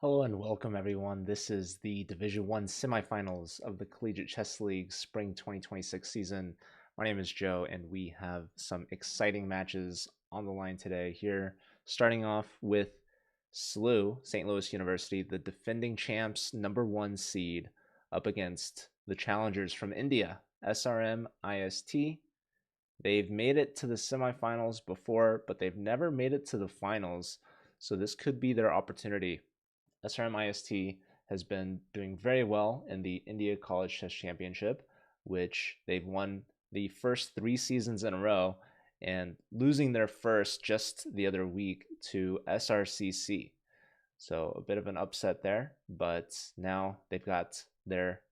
Hello and welcome everyone. This is the D1 Semifinals of the Collegiate Chess League Spring 2026 season. My name is Joe and we have some exciting matches on the line today here, starting off with SLU, St. Louis University, the defending champs, #1 seed, up against the challengers from India, SRM IST. They've made it to the semifinals before, but they've never made it to the finals, so this could be their opportunity. SRM IST has been doing very well in the India College Chess Championship, which they've won the first 3 seasons in a row and losing their first just the other week to SRCC. So a bit of an upset there, but now they've got their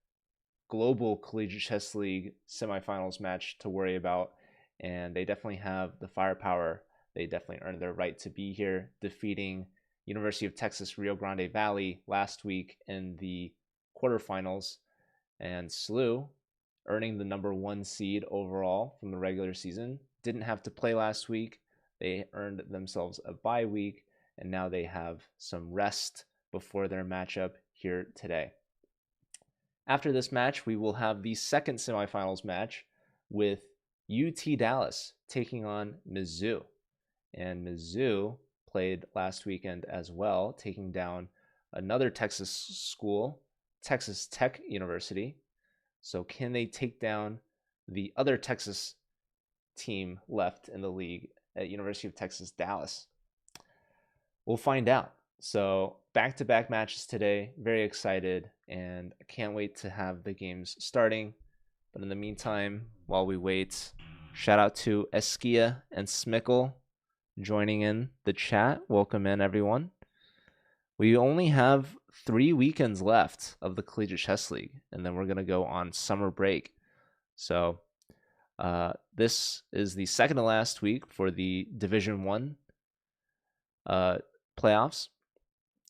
global Collegiate Chess League semifinals match to worry about, and they definitely have the firepower. They definitely earned their right to be here, defeating University of Texas Rio Grande Valley last week in the quarterfinals, and SLU earning the #1 seed overall from the regular season. Didn't have to play last week. They earned themselves a bye week, and now they have some rest before their matchup here today. After this match, we will have the second semifinals match with UT Dallas taking on Mizzou. And Mizzou played last weekend as well, taking down another Texas school, Texas Tech University. So can they take down the other Texas team left in the league at University of Texas Dallas? We'll find out. So back-to-back matches today. Very excited, and I can't wait to have the games starting. But in the meantime, while we wait, shout out to Eskia and Smickle joining in the chat. Welcome in, everyone. We only have 3 weekends left of the Collegiate Chess League, and then we're going to go on summer break. So this is the second to last week for the Division 1 playoffs.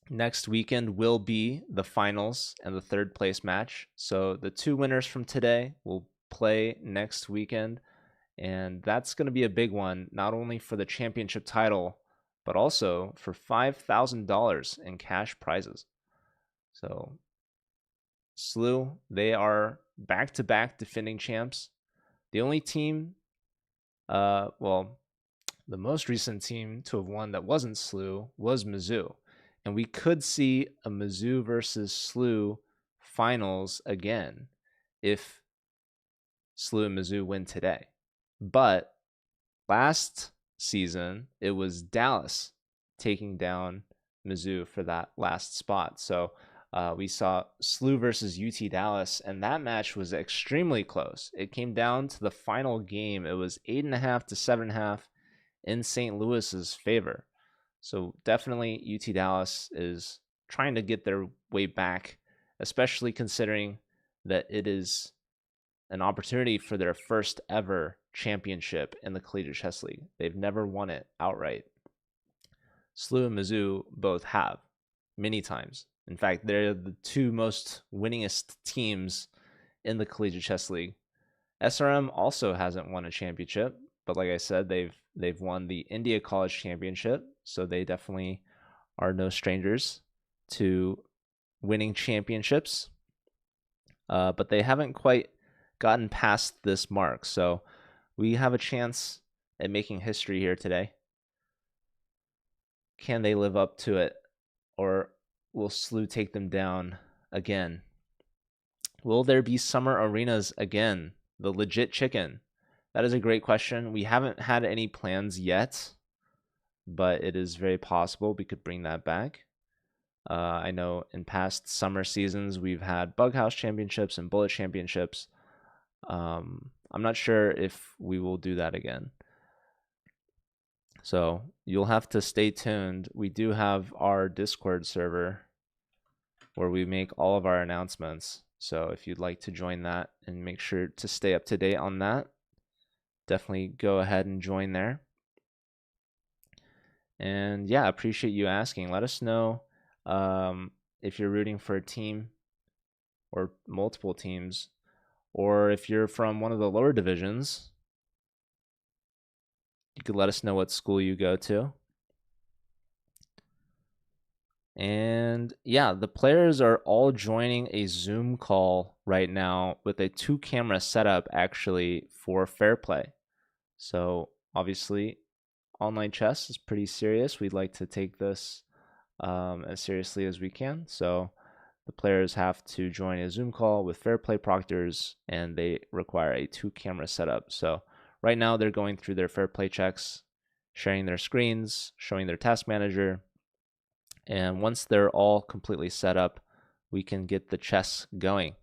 Next weekend will be the finals and the third place match. So the 2 winners from today will play next weekend. And that's going to be a big one, not only for the championship title, but also for $5,000 in cash prizes. So SLU, they are back-to-back defending champs. The only team, the most recent team to have won that wasn't SLU was Mizzou. And we could see a Mizzou versus SLU finals again if SLU and Mizzou win today. But last season, it was Dallas taking down Mizzou for that last spot. So we saw SLU versus UT Dallas, and that match was extremely close. It came down to the final game. It was 8.5 to 7.5 in St. Louis's favor. So definitely UT Dallas is trying to get their way back, especially considering that it is an opportunity for their first ever championship in the Collegiate Chess League. They've never won it outright. SLU and Mizzou both have many times. In fact, they're the 2 most winningest teams in the Collegiate Chess League. SRM also hasn't won a championship, but like I said, they've won the India College Championship, so they definitely are no strangers to winning championships. But they haven't quite gotten past this mark, so we have a chance at making history here today. Can they live up to it, or will SLU take them down again? Will there be summer arenas again? The legit chicken? That is a great question. We haven't had any plans yet, but it is very possible we could bring that back. I know in past summer seasons, we've had Bug House Championships and Bullet Championships. I'm not sure if we will do that again. So you'll have to stay tuned. We do have our Discord server where we make all of our announcements. So if you'd like to join that and make sure to stay up to date on that, definitely go ahead and join there. And yeah, appreciate you asking. Let us know if you're rooting for a team or multiple teams, or if you're from one of the lower divisions, you could let us know what school you go to. And yeah, the players are all joining a Zoom call right now with a 2-camera setup actually for fair play. So obviously, online chess is pretty serious. We'd like to take this as seriously as we can. So the players have to join a Zoom call with fair play proctors, and they require a 2-camera setup. So right now they're going through their fair play checks, sharing their screens, showing their task manager. And once they're all completely set up, we can get the chess going.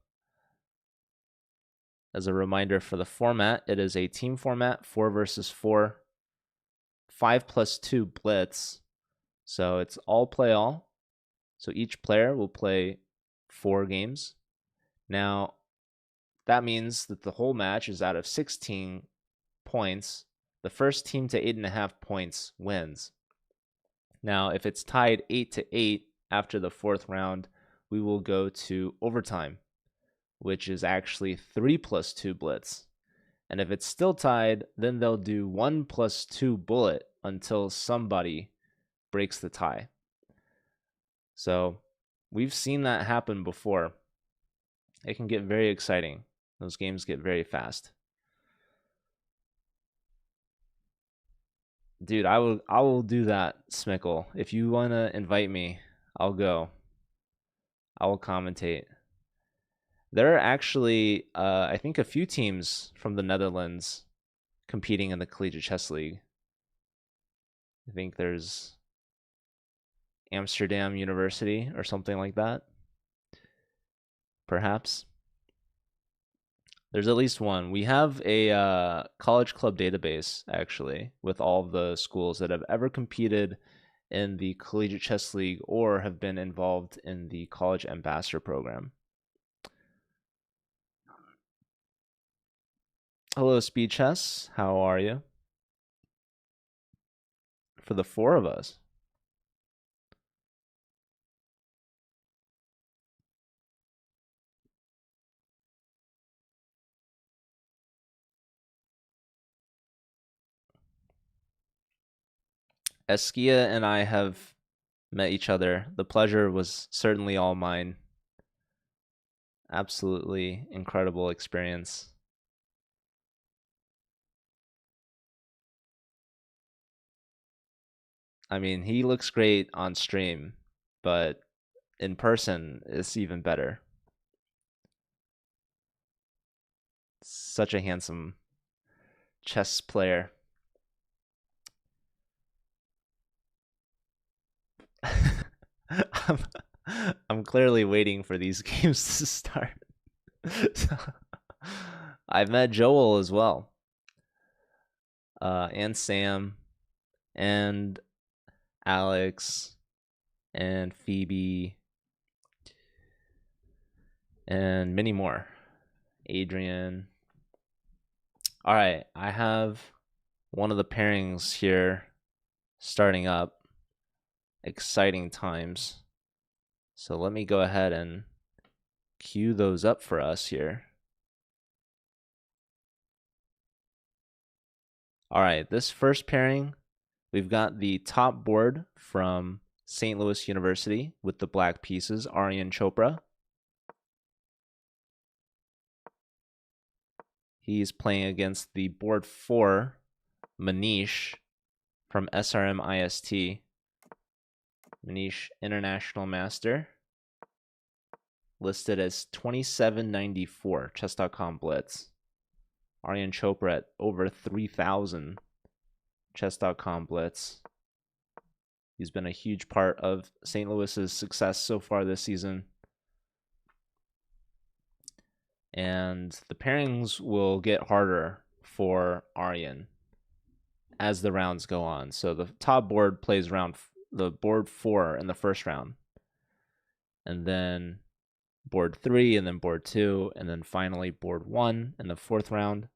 As a reminder for the format, it is a team format, 4 versus 4, 5+2 blitz. So it's all play all. So each player will play 4 games. Now, that means that the whole match is out of 16 points. The first team to 8.5 points wins. Now, if it's tied 8-8 after the 4th round, we will go to overtime, which is actually 3+2 blitz. And if it's still tied, then they'll do 1+2 bullet until somebody breaks the tie. So we've seen that happen before. It can get very exciting. Those games get very fast. Dude, I will do that, Smickle. If you want to invite me, I'll go. I will commentate. There are actually, I think, a few teams from the Netherlands competing in the Collegiate Chess League. I think there's Amsterdam University or something like that. Perhaps. There's at least one. We have a college club database, actually, with all of the schools that have ever competed in the Collegiate Chess League or have been involved in the College Ambassador Program. Hello, Speed Chess. How are you? For the 4 of us. Eskia and I have met each other. The pleasure was certainly all mine. Absolutely incredible experience. I mean, he looks great on stream, but in person it's even better. Such a handsome chess player. I'm, I'm clearly waiting for these games to start. I've met Joel as well, and Sam, and Alex, and Phoebe, and many more. Adrian. All right, I have one of the pairings here starting up. Exciting times. So let me go ahead and cue those up for us here. All right, this first pairing, we've got the top board from St. Louis University with the black pieces, Aryan Chopra. He's playing against the board 4, Manish from SRM IST. Manish International Master, listed as 2794, chess.com Blitz. Aryan Chopra at over 3,000, chess.com Blitz. He's been a huge part of St. Louis's success so far this season. And the pairings will get harder for Aryan as the rounds go on. So the top board plays the board 4 in the first round. And then board 3, and then board 2, and then finally board 1 in the 4th round.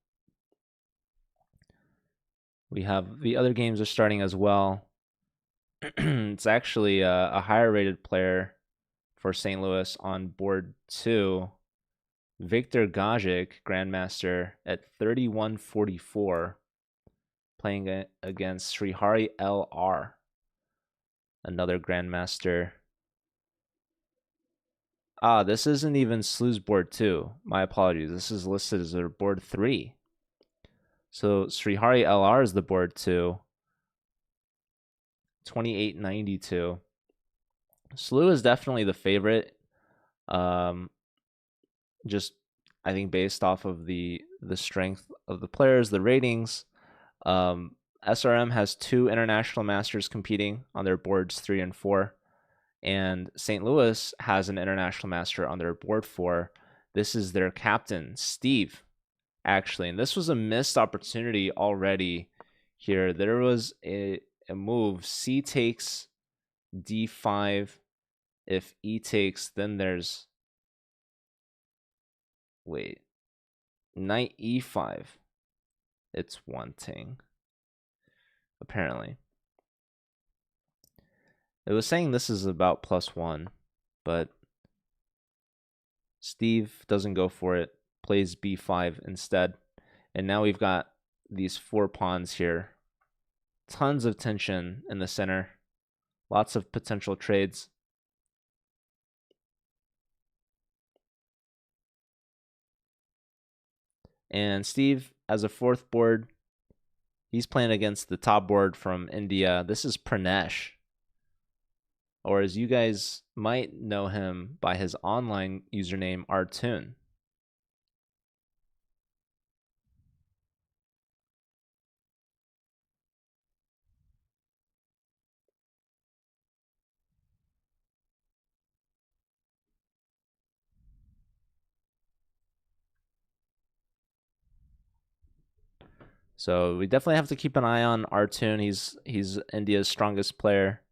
We have the other games are starting as well. It's actually a higher rated player for St. Louis on board 2. Victor Gajic, Grandmaster, at 3144, playing against Srihari LR, another Grandmaster Ah, this isn't even Slew's board 2. My apologies. This is listed as their board 3. So Srihari LR is the board 2. 2892. Slew is definitely the favorite. Just I think based off of the strength of the players, the ratings. SRM has 2 international masters competing on their boards 3 and 4. And St. Louis has an international master on their board 4. This is their captain, Steve, actually. And this was a missed opportunity already here. There was a move. C takes D5. If E takes, then there's... Wait. Knight E5. It's wanting. Apparently. It was saying this is about +1, but Steve doesn't go for it, plays B5 instead. And now we've got these 4 pawns here. Tons of tension in the center. Lots of potential trades. And Steve, as a 4th board, he's playing against the top board from India. This is Pranesh. Or as you guys might know him by his online username, Artoon. So we definitely have to keep an eye on Artoon. He's India's strongest player.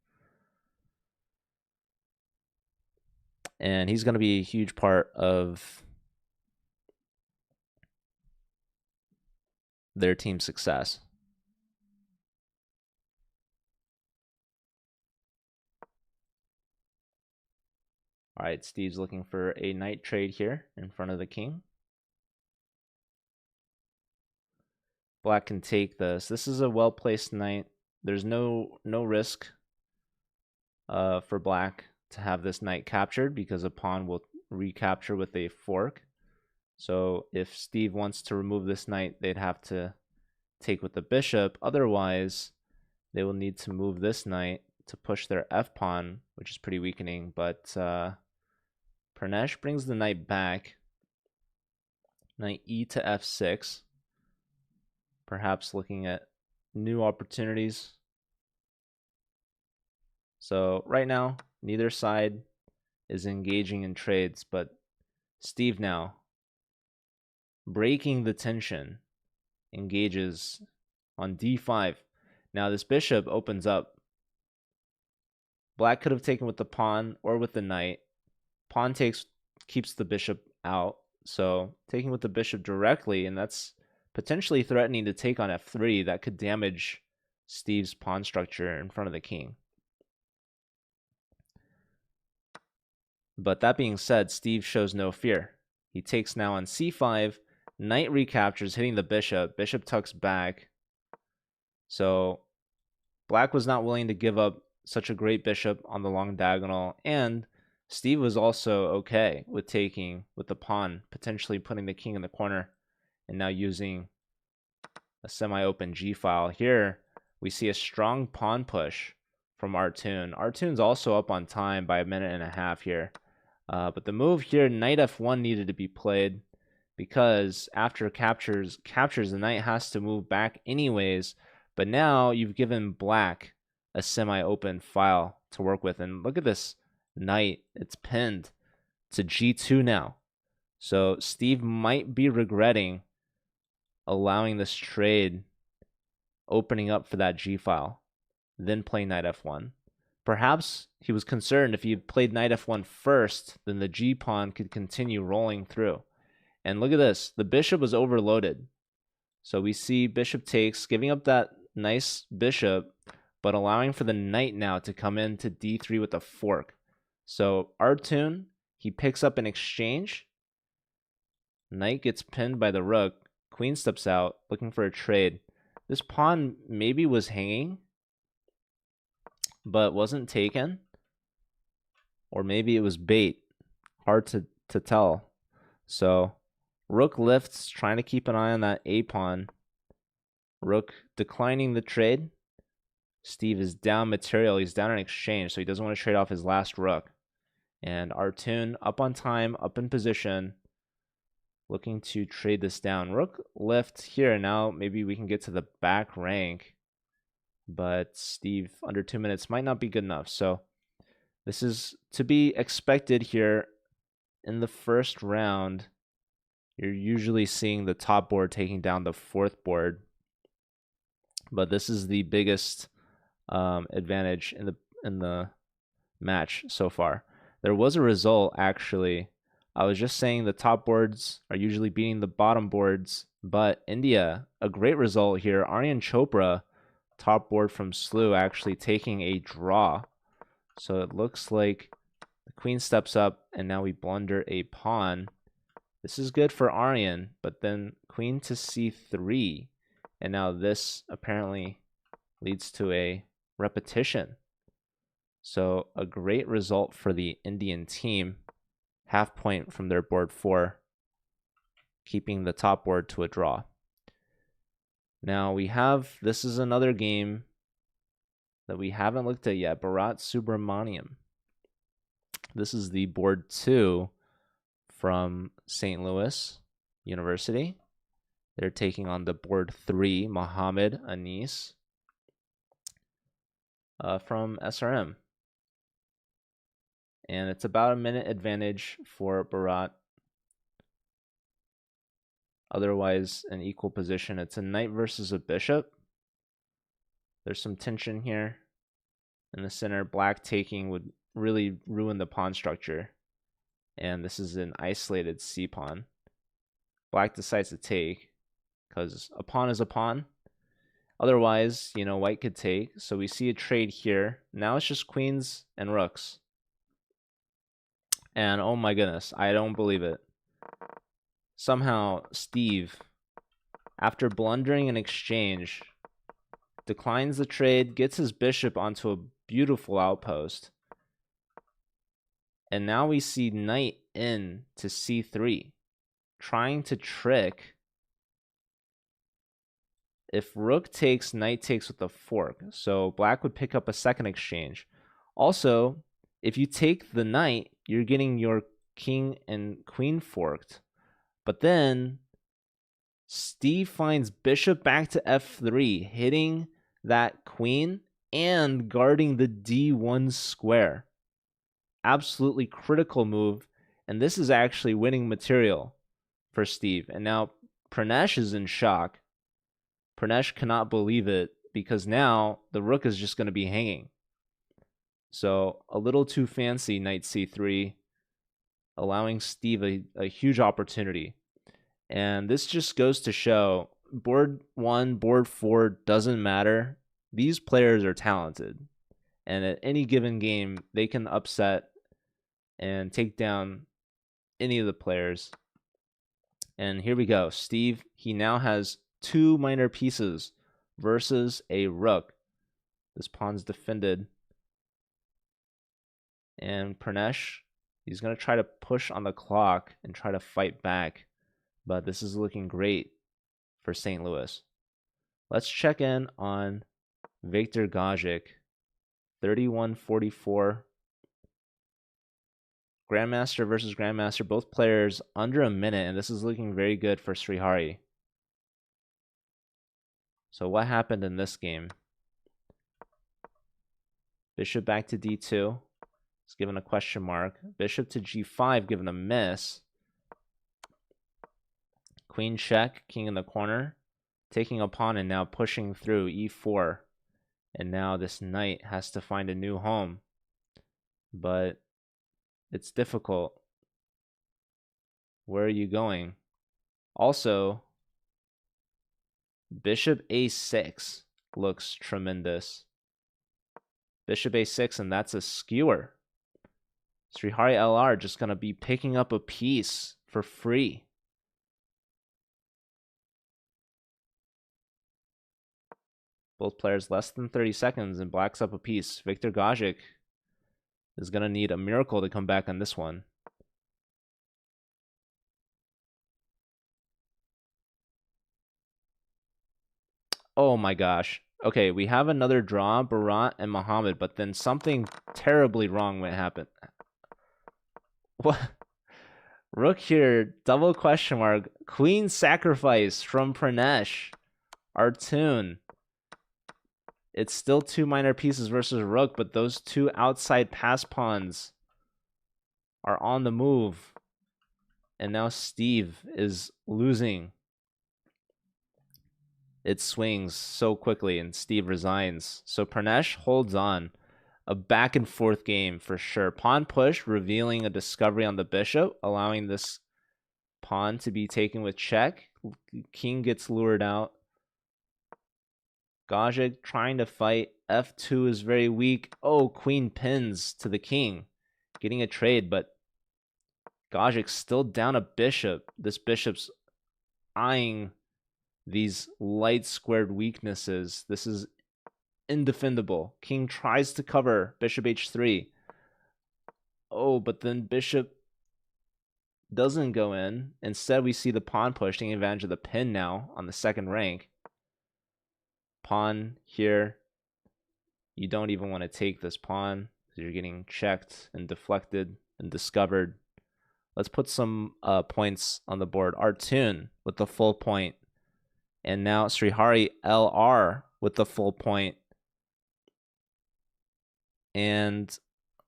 And he's going to be a huge part of their team's success. All right, Steve's looking for a knight trade here in front of the king. Black can take this. This is a well-placed knight. There's no risk for black to have this knight captured because a pawn will recapture with a fork. So if Steve wants to remove this knight, they'd have to take with the bishop. Otherwise, they will need to move this knight to push their f-pawn, which is pretty weakening. But Pranesh brings the knight back. Knight e to f6. Perhaps looking at new opportunities. So right now, neither side is engaging in trades, but Steve now, breaking the tension, engages on d5. Now this bishop opens up. Black could have taken with the pawn or with the knight. Pawn takes, keeps the bishop out. So taking with the bishop directly, and that's potentially threatening to take on f3. That could damage Steve's pawn structure in front of the king. But that being said, Steve shows no fear. He takes now on c5. Knight recaptures, hitting the bishop. Bishop tucks back. So black was not willing to give up such a great bishop on the long diagonal. And Steve was also okay with taking with the pawn, potentially putting the king in the corner. And now using a semi-open g-file. Here, we see a strong pawn push from Artoon. Artoon's also up on time by 1.5 minutes here. But the move here, knight f1 needed to be played because after captures, the knight has to move back anyways. But now you've given black a semi-open file to work with. And look at this knight. It's pinned to g2 now. So Steve might be regretting allowing this trade, opening up for that g-file, then playing knight f1. Perhaps he was concerned if he had played knight f1 first, then the g-pawn could continue rolling through. And look at this. The bishop was overloaded. So we see bishop takes, giving up that nice bishop, but allowing for the knight now to come in to d3 with a fork. So Artoon, he picks up an exchange. Knight gets pinned by the rook. Queen steps out, looking for a trade. This pawn maybe was hanging, but wasn't taken. Or maybe it was bait. hard to tell. So rook lifts, trying to keep an eye on that a pawn. Rook declining the trade. Steve is down material. He's down in exchange, so he doesn't want to trade off his last rook. And Artoon up on time, up in position, looking to trade this down. Rook lift here. Now maybe we can get to the back rank, but Steve under 2 minutes might not be good enough. So this is to be expected here in the first round. You're usually seeing the top board taking down the fourth board, but this is the biggest advantage in the match so far. There was a result, actually. I was just saying the top boards are usually beating the bottom boards, but India, a great result here. Aryan Chopra, top board from Slew, actually taking a draw. So it looks like the queen steps up, and now we blunder a pawn. This is good for Aryan, but then queen to c3, and now this apparently leads to a repetition. So a great result for the Indian team. Half point from their board 4, keeping the top board to a draw. Now we have, this is another game that we haven't looked at yet, Bharat Subramaniam. This is the board 2 from St. Louis University. They're taking on the board 3, Mohammed Anis from SRM. And it's about a minute advantage for Bharat. Otherwise, an equal position. It's a knight versus a bishop. There's some tension here in the center. Black taking would really ruin the pawn structure. And this is an isolated c-pawn. Black decides to take because a pawn is a pawn. Otherwise, you know, white could take. So we see a trade here. Now it's just queens and rooks. And oh my goodness, I don't believe it. Somehow, Steve, after blundering an exchange, declines the trade, gets his bishop onto a beautiful outpost. And now we see knight in to c3, trying to trick. If rook takes, knight takes with a fork. So black would pick up a second exchange. Also, if you take the knight, you're getting your king and queen forked. But then Steve finds bishop back to f3, hitting that queen and guarding the D1 square. Absolutely critical move. And this is actually winning material for Steve. And now Pranesh is in shock. Pranesh cannot believe it because now the rook is just going to be hanging. So a little too fancy, knight c3, allowing Steve a huge opportunity. And this just goes to show board 1, board 4 doesn't matter. These players are talented. And at any given game, they can upset and take down any of the players. And here we go. Steve, he now has 2 minor pieces versus a rook. This pawn's defended. And Pranesh, he's going to try to push on the clock and try to fight back. But this is looking great for St. Louis. Let's check in on Viktor Gajic, 31-44. Grandmaster versus Grandmaster, both players under a minute, and this is looking very good for Srihari. So what happened in this game? Bishop back to d2. It's given a question mark. Bishop to g5, given a miss. Queen check, king in the corner. Taking a pawn and now pushing through e4. And now this knight has to find a new home. But it's difficult. Where are you going? Also, bishop a6 looks tremendous. Bishop a6, and that's a skewer. Srihari LR just going to be picking up a piece for free. Both players less than 30 seconds, and black's up a piece. Viktor Gajic is going to need a miracle to come back on this one. Oh my gosh. Okay, we have another draw, Barat and Muhammad, but then something terribly wrong might happen. What? Rook here, double question mark. Queen sacrifice from Pranesh. Artoon. It's still 2 minor pieces versus Rook, but those 2 outside pass pawns are on the move. And now Steve is losing. It swings so quickly, and Steve resigns. So Pranesh holds on. A back and forth game for sure. Pawn push, revealing a discovery on the bishop, allowing this pawn to be taken with check. King gets lured out. Gajic trying to fight. F2 is very weak. Oh, queen pins to the king. Getting a trade, but Gajic still down a bishop. This bishop's eyeing these light squared weaknesses. This is indefendable. King tries to cover. Bishop h3. Oh, but then bishop doesn't go in. Instead, we see the pawn push, taking advantage of the pin now on the second rank. Pawn here. You don't even want to take this pawn because you're getting checked and deflected and discovered. Let's put some points on the board. Artoon with the full point. And now Srihari LR with the full point. And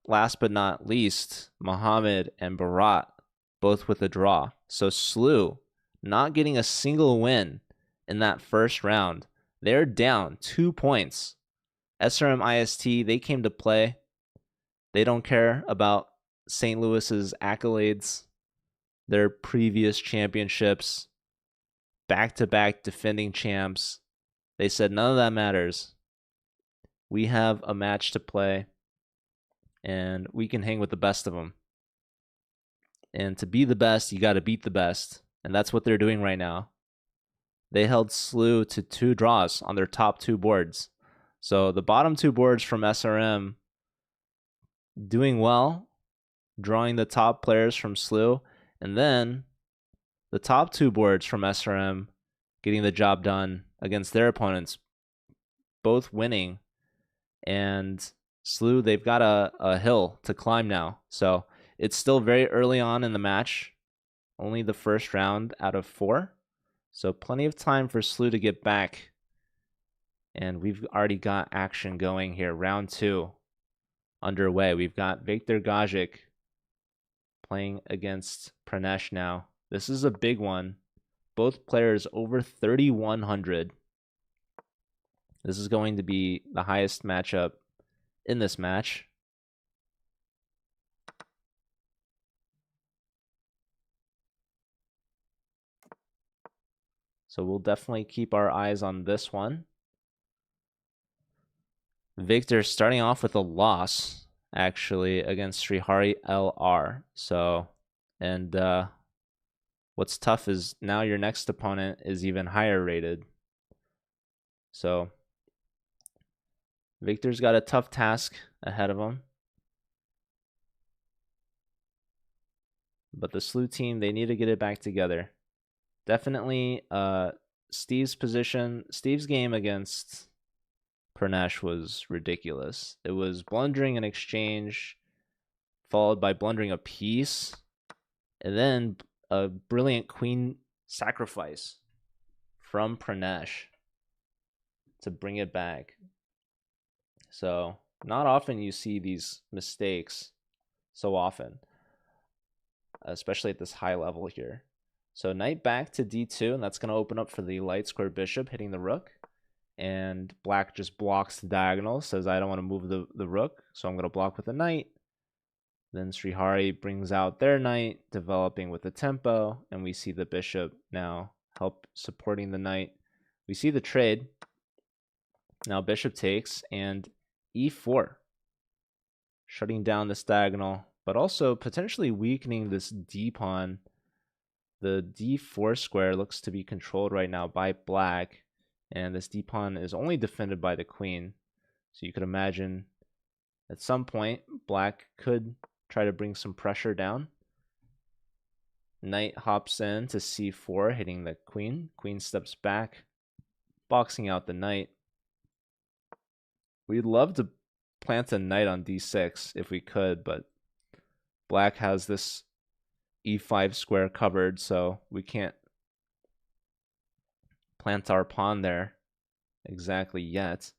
last but not least, Muhammad and Barat, both with a draw. So Slew not getting a single win in that first round. They're down 2 points. SRM IST, they came to play. They don't care about St. Louis's accolades, their previous championships, back-to-back defending champs. They said none of that matters. We have a match to play, and we can hang with the best of them. And to be the best, you got to beat the best. And that's what they're doing right now. They held Slew to 2 draws on their top 2 boards. So the bottom 2 boards from SRM doing well, drawing the top players from Slew. And then the top 2 boards from SRM getting the job done against their opponents, both winning. And Slew, they've got a hill to climb now. So it's still very early on in the match. Only the first round out of 4. So plenty of time for Slew to get back. And we've already got action going here. Round 2 underway. We've got Viktor Gajic playing against Pranesh now. This is a big one. Both players over 3,100. This is going to be the highest matchup in this match. So we'll definitely keep our eyes on this one. Viktor starting off with a loss, actually, against Srihari LR. So, and what's tough is now your next opponent is even higher rated. So, Viktor's got a tough task ahead of him. But the Slew team, they need to get it back together. Definitely Steve's game against Pranesh was ridiculous. It was blundering an exchange, followed by blundering a piece, and then a brilliant queen sacrifice from Pranesh to bring it back. So not often you see these mistakes so often, especially at this high level here. So knight back to d2, and that's going to open up for the light square bishop hitting the rook. And black just blocks the diagonal, says I don't want to move the rook, so I'm going to block with a knight. Then Srihari brings out their knight, developing with the tempo, and we see the bishop now help supporting the knight. We see the trade. Now bishop takes, and e4, shutting down this diagonal, but also potentially weakening this d pawn. The d4 square looks to be controlled right now by black, and this d pawn is only defended by the queen. So you could imagine at some point black could try to bring some pressure down. Knight hops in to c4, hitting the queen. Queen steps back. boxing out the knight. We'd love to plant a knight on d6 if we could, but black has this e5 square covered, so we can't plant our pawn there exactly yet.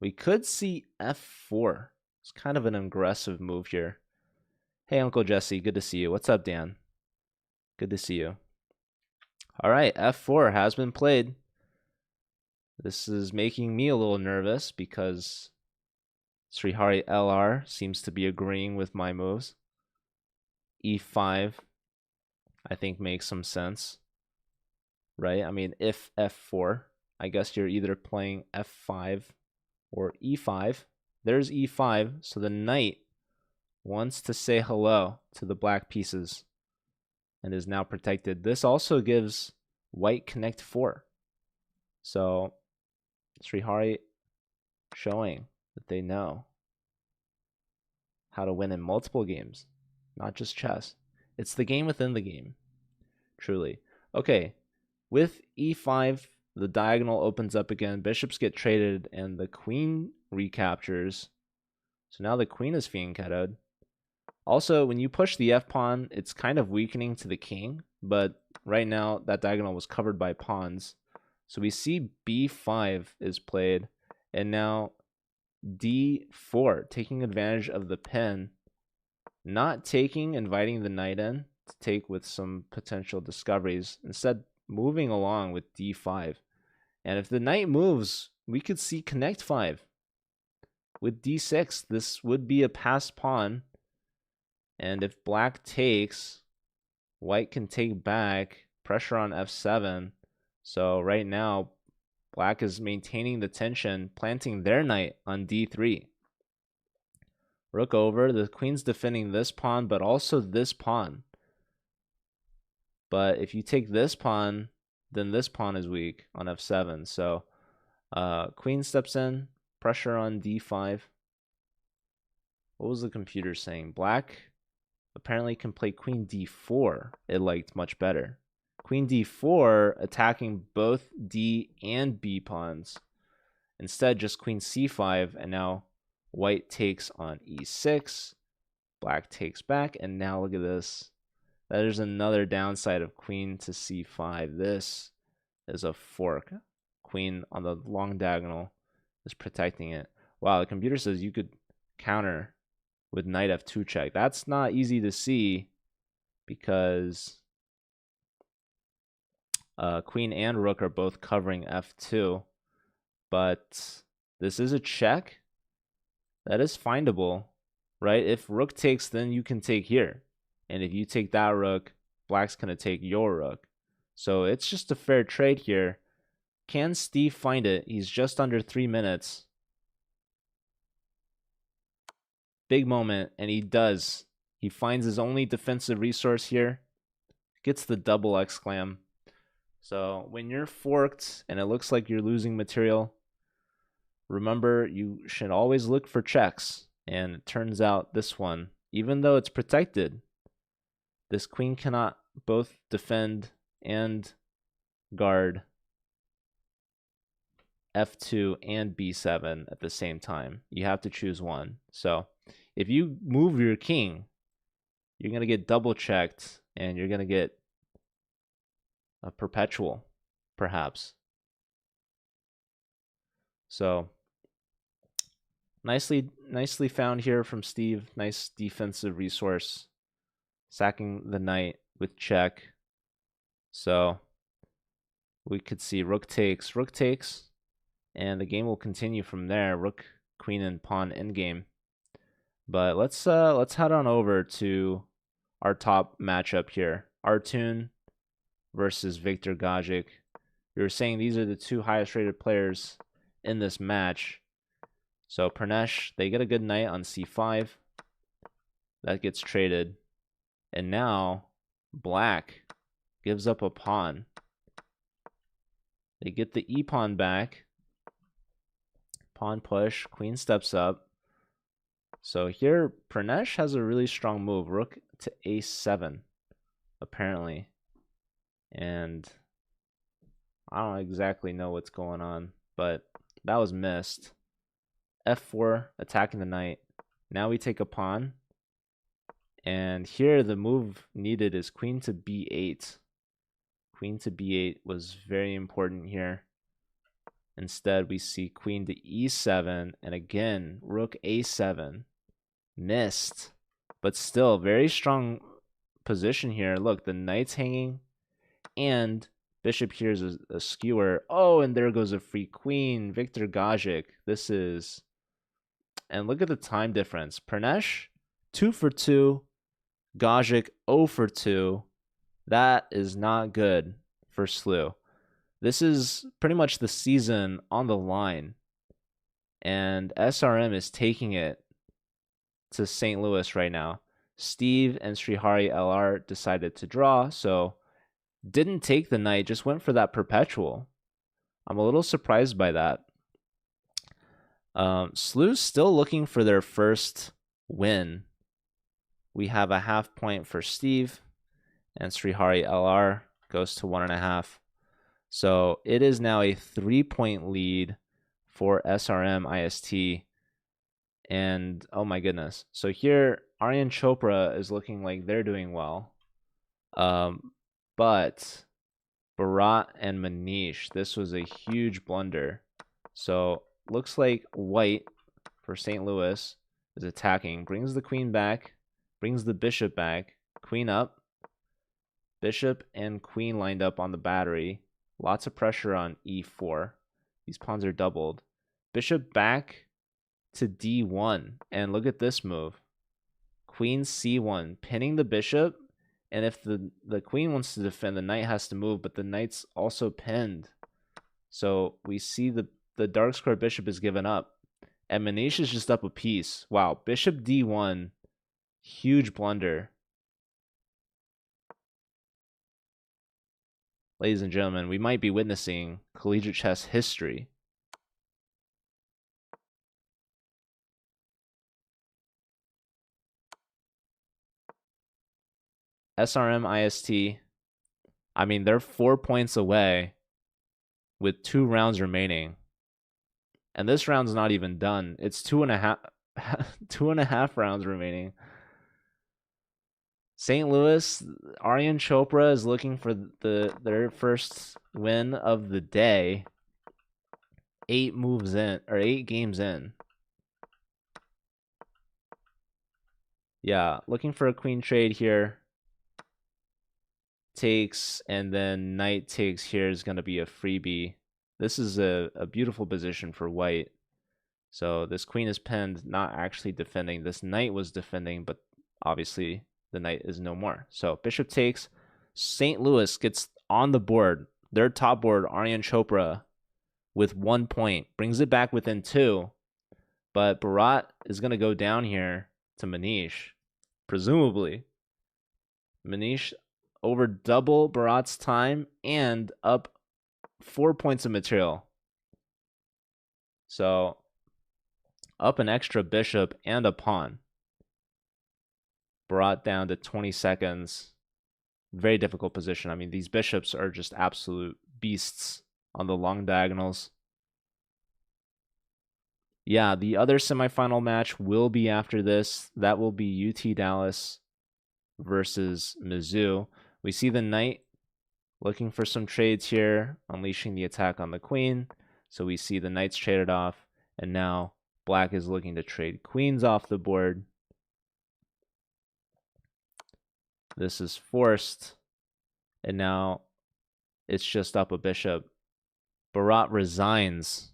We could see f4. It's kind of an aggressive move here. Hey, Uncle Jesse, good to see you. What's up, Dan? Good to see you. All right, f4 has been played. This is making me a little nervous because Srihari LR seems to be agreeing with my moves. e5, I think, makes some sense, right? I mean, if f4, I guess you're either playing f5 or e5. There's e5, so the knight wants to say hello to the black pieces and is now protected. This also gives white connect 4. So Srihari showing that they know how to win in multiple games, not just chess. It's the game within the game, truly. Okay, with e5, the diagonal opens up again. Bishops get traded, and the queen recaptures. So now the queen is fianchettoed. Also, when you push the f-pawn, it's kind of weakening to the king, but right now that diagonal was covered by pawns. So we see b5 is played, and now d4, taking advantage of the pin, not taking, inviting the knight in to take with some potential discoveries, instead moving along with d5. And if the knight moves, we could see connect 5. With d6, this would be a passed pawn. And if black takes, white can take back, pressure on f7. So right now, black is maintaining the tension, planting their knight on d3. Rook over, the queen's defending this pawn, but also this pawn. But if you take this pawn, then this pawn is weak on f7. So queen steps in, pressure on d5. What was the computer saying? Black apparently can play queen d4. It liked much better. Queen d4 attacking both d and b pawns. Instead, just queen c5, and now white takes on e6. Black takes back, and now look at this. That is another downside of queen to c5. This is a fork. Queen on the long diagonal is protecting it. Wow, the computer says you could counter with knight f2 check. That's not easy to see because queen and rook are both covering f2. But this is a check that is findable, right? If rook takes, then you can take here. And if you take that rook, black's going to take your rook. So it's just a fair trade here. Can Steve find it? He's just under 3 minutes. Big moment, and he does. He finds his only defensive resource here. Gets the double exclam. So when you're forked and it looks like you're losing material, remember you should always look for checks. And it turns out this one, even though it's protected, this queen cannot both defend and guard f2 and b7 at the same time. You have to choose one. So if you move your king, you're going to get double checked and you're going to get a perpetual, perhaps. So nicely found here from Steve. Nice defensive resource. Sacking the knight with check. So we could see rook takes, and the game will continue from there. Rook, queen, and pawn endgame. But let's head on over to our top matchup here. Artun versus Victor Gajic. We were saying these are the two highest rated players in this match. So Pranesh, they get a good knight on c5. That gets traded. And now black gives up a pawn. They get the e-pawn back. Pawn push, queen steps up. So here, Pranesh has a really strong move. Rook to a7, apparently. And I don't exactly know what's going on but that was missed. F4, attacking the knight. Now we take a pawn. And here the move needed is queen to b8. Queen to b8 was very important here. Instead, we see queen to e7, and again, rook a7. Missed, but still very strong position here. Look, the knight's hanging, and bishop here is a skewer. Oh, and there goes a free queen. Victor Gajic. This is... And look at the time difference. Pranesh, 2 for 2. Gajic, 0 for 2. That is not good for Slew. This is pretty much the season on the line. And SRM is taking it to St. Louis right now. Steve and Srihari LR decided to draw, so didn't take the knight, just went for that perpetual. I'm a little surprised by that. Slew's still looking for their first win. We have a half point for Steve, and Srihari LR goes to 1.5. So it is now a 3-point lead for SRM IST. And oh my goodness. So here, Aryan Chopra is looking like they're doing well. But Bharat and Manish, this was a huge blunder. So looks like white for St. Louis is attacking. Brings the queen back. Brings the bishop back. Queen up. Bishop and queen lined up on the battery. Lots of pressure on e4. These pawns are doubled. Bishop back to d1. And look at this move. Queen c1, pinning the bishop. And if the queen wants to defend, the knight has to move, but the knight's also pinned. So we see the dark square bishop is given up. And Manish is just up a piece. Wow, bishop d1. Huge blunder. Ladies and gentlemen, we might be witnessing collegiate chess history. SRM IST, I mean, they're 4 points away with 2 rounds remaining. And this round's not even done. It's 2.5 rounds remaining. St. Louis, Aryan Chopra is looking for their first win of the day. 8 moves in, or 8 games in. Yeah, looking for a queen trade here. Takes, and then knight takes here is going to be a freebie. This is a beautiful position for white. So this queen is pinned, not actually defending. This knight was defending, but obviously the knight is no more. So bishop takes. St. Louis gets on the board. Their top board, Aryan Chopra, with 1 point. Brings it back within 2. But Bharat is going to go down here to Manish, presumably. Manish over double Bharat's time and up 4 points of material. So up an extra bishop and a pawn. Bharat down to 20 seconds. Very difficult position. I mean, these bishops are just absolute beasts on the long diagonals. Yeah, the other semifinal match will be after this. That will be UT Dallas versus Mizzou. We see the knight looking for some trades here, unleashing the attack on the queen. So we see the knights traded off, and now black is looking to trade queens off the board. This is forced, and now it's just up a bishop. Bharat resigns.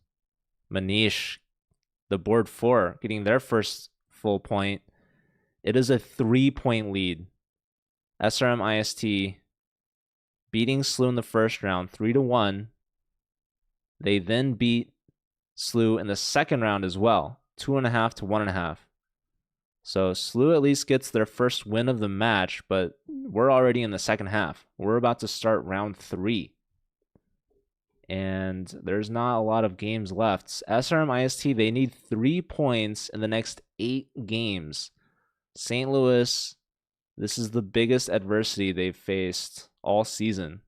Manish, the board 4, getting their first full point. It is a 3-point lead. SRM IST beating Slew in the first round 3-1. They then beat Slew in the second round as well, 2.5 to 1.5. So Slew at least gets their first win of the match, but we're already in the second half. We're about to start round 3. And there's not a lot of games left. SRM IST, they need 3 points in the next 8 games. St. Louis, this is the biggest adversity they've faced all season.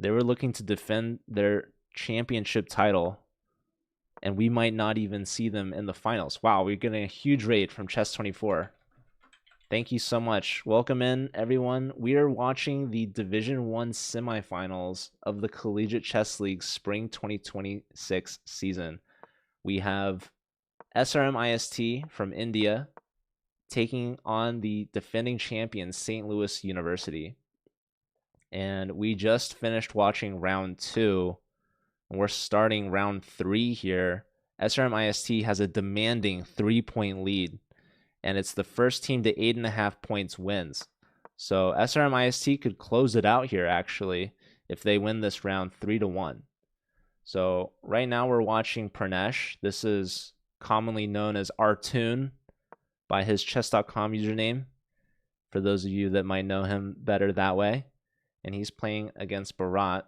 They were looking to defend their championship title, and we might not even see them in the finals. Wow, we're getting a huge raid from Chess24. Thank you so much. Welcome in, everyone. We are watching the Division 1 semifinals of the Collegiate Chess League Spring 2026 season. We have SRM IST from India taking on the defending champion St. Louis University. And we just finished watching round 2, and we're starting round 3 here. SRM IST has a demanding 3-point lead, and it's the first team to 8.5 points wins. So SRM IST could close it out here, actually, if they win this round 3-1. So right now we're watching Pranesh. This is commonly known as Artoon by his chess.com username, for those of you that might know him better that way. And he's playing against Bharat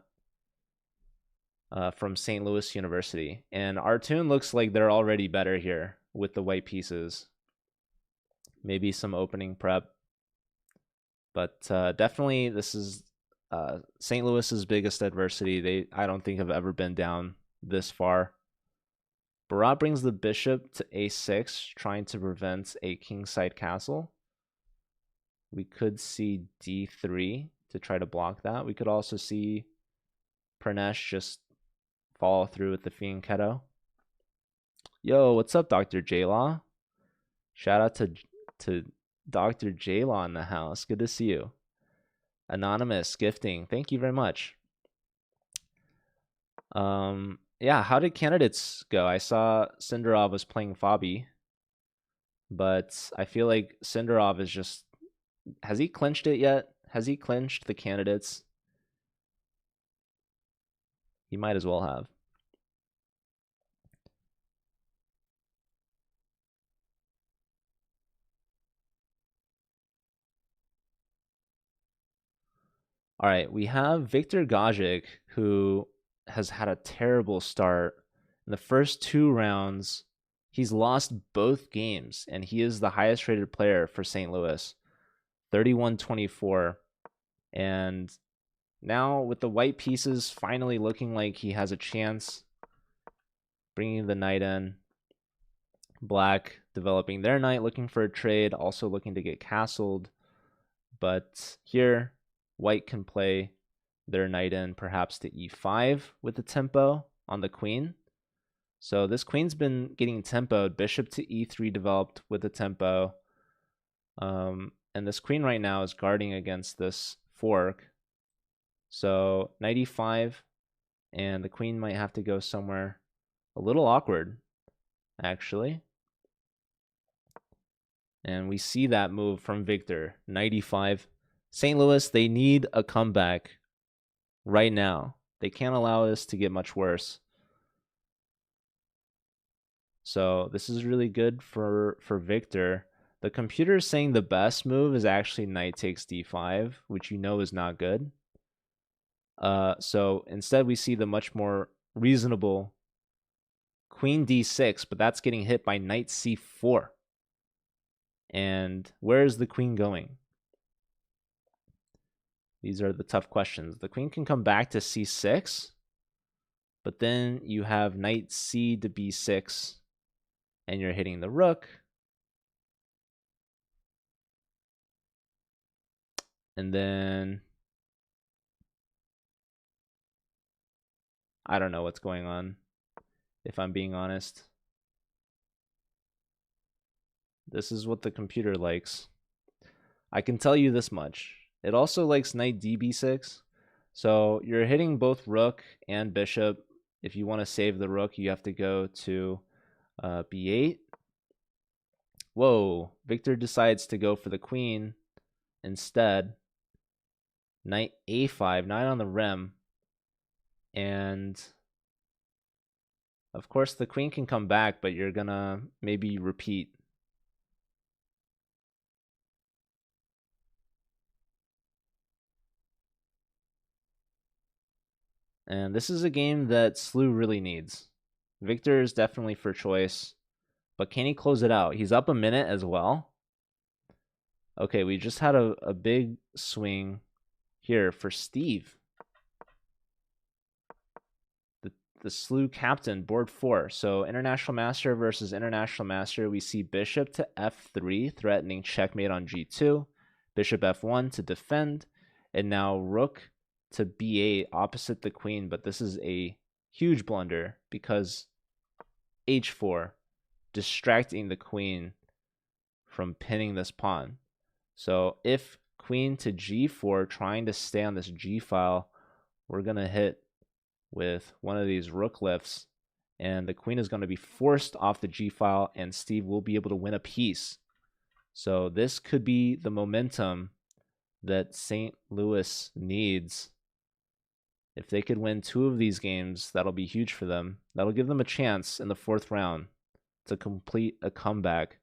from St. Louis University. And Artoon looks like they're already better here with the white pieces. Maybe some opening prep. But definitely this is St. Louis's biggest adversity. I don't think have ever been down this far. Bharat brings the bishop to a6, trying to prevent a kingside castle. We could see d3 to try to block that. We could also see Pranesh just follow through with the fianchetto. Yo, what's up, Dr. J-Law? Shout out to Dr. J-Law in the house. Good to see you. Anonymous gifting. Thank you very much. Yeah, how did candidates go? I saw Sindarov was playing Fabi, but I feel like Sindarov is just... Has he clinched it yet? Has he clinched the candidates? He might as well have. All right, we have Viktor Gajic, who has had a terrible start. In the first 2 rounds, he's lost both games, and he is the highest rated player for St. Louis, 31-24. And now with the white pieces finally looking like he has a chance, bringing the knight in. Black developing their knight, looking for a trade, also looking to get castled. But here, white can play their knight in perhaps to e5 with the tempo on the queen. So this queen's been getting tempoed. Bishop to e3 developed with the tempo. And this queen right now is guarding against this fork. So knight e5, and the queen might have to go somewhere a little awkward, actually. And we see that move from Viktor, knight e5. St. Louis, they need a comeback right now. They can't allow this to get much worse. So this is really good for Viktor. The computer is saying the best move is actually knight takes d5, which you know is not good. So instead we see the much more reasonable queen d6, but that's getting hit by knight c4. And where is the queen going? These are the tough questions. The queen can come back to c6, but then you have knight c to b6, and you're hitting the rook. And then I don't know what's going on, if I'm being honest. This is what the computer likes. I can tell you this much. It also likes knight db6. So you're hitting both rook and bishop. If you want to save the rook, you have to go to b8. Whoa, Viktor decides to go for the queen instead. Knight a5, knight on the rim. And of course the queen can come back, but you're gonna maybe repeat. And this is a game that Slew really needs. Viktor is definitely for choice, but can he close it out? He's up a minute as well. Okay, we just had a big swing here for Steve. the SLU captain, board 4. So international master versus international master. We see bishop to f3, threatening checkmate on g2. Bishop f1 to defend. And now rook to b8 opposite the queen. But this is a huge blunder because h4, distracting the queen from pinning this pawn. So if queen to g4, trying to stay on this g file, we're going to hit with one of these rook lifts, and the queen is going to be forced off the g file, and Steve will be able to win a piece. So this could be the momentum that St. Louis needs. If they could win 2 of these games, that'll be huge for them. That'll give them a chance in the 4th round to complete a comeback.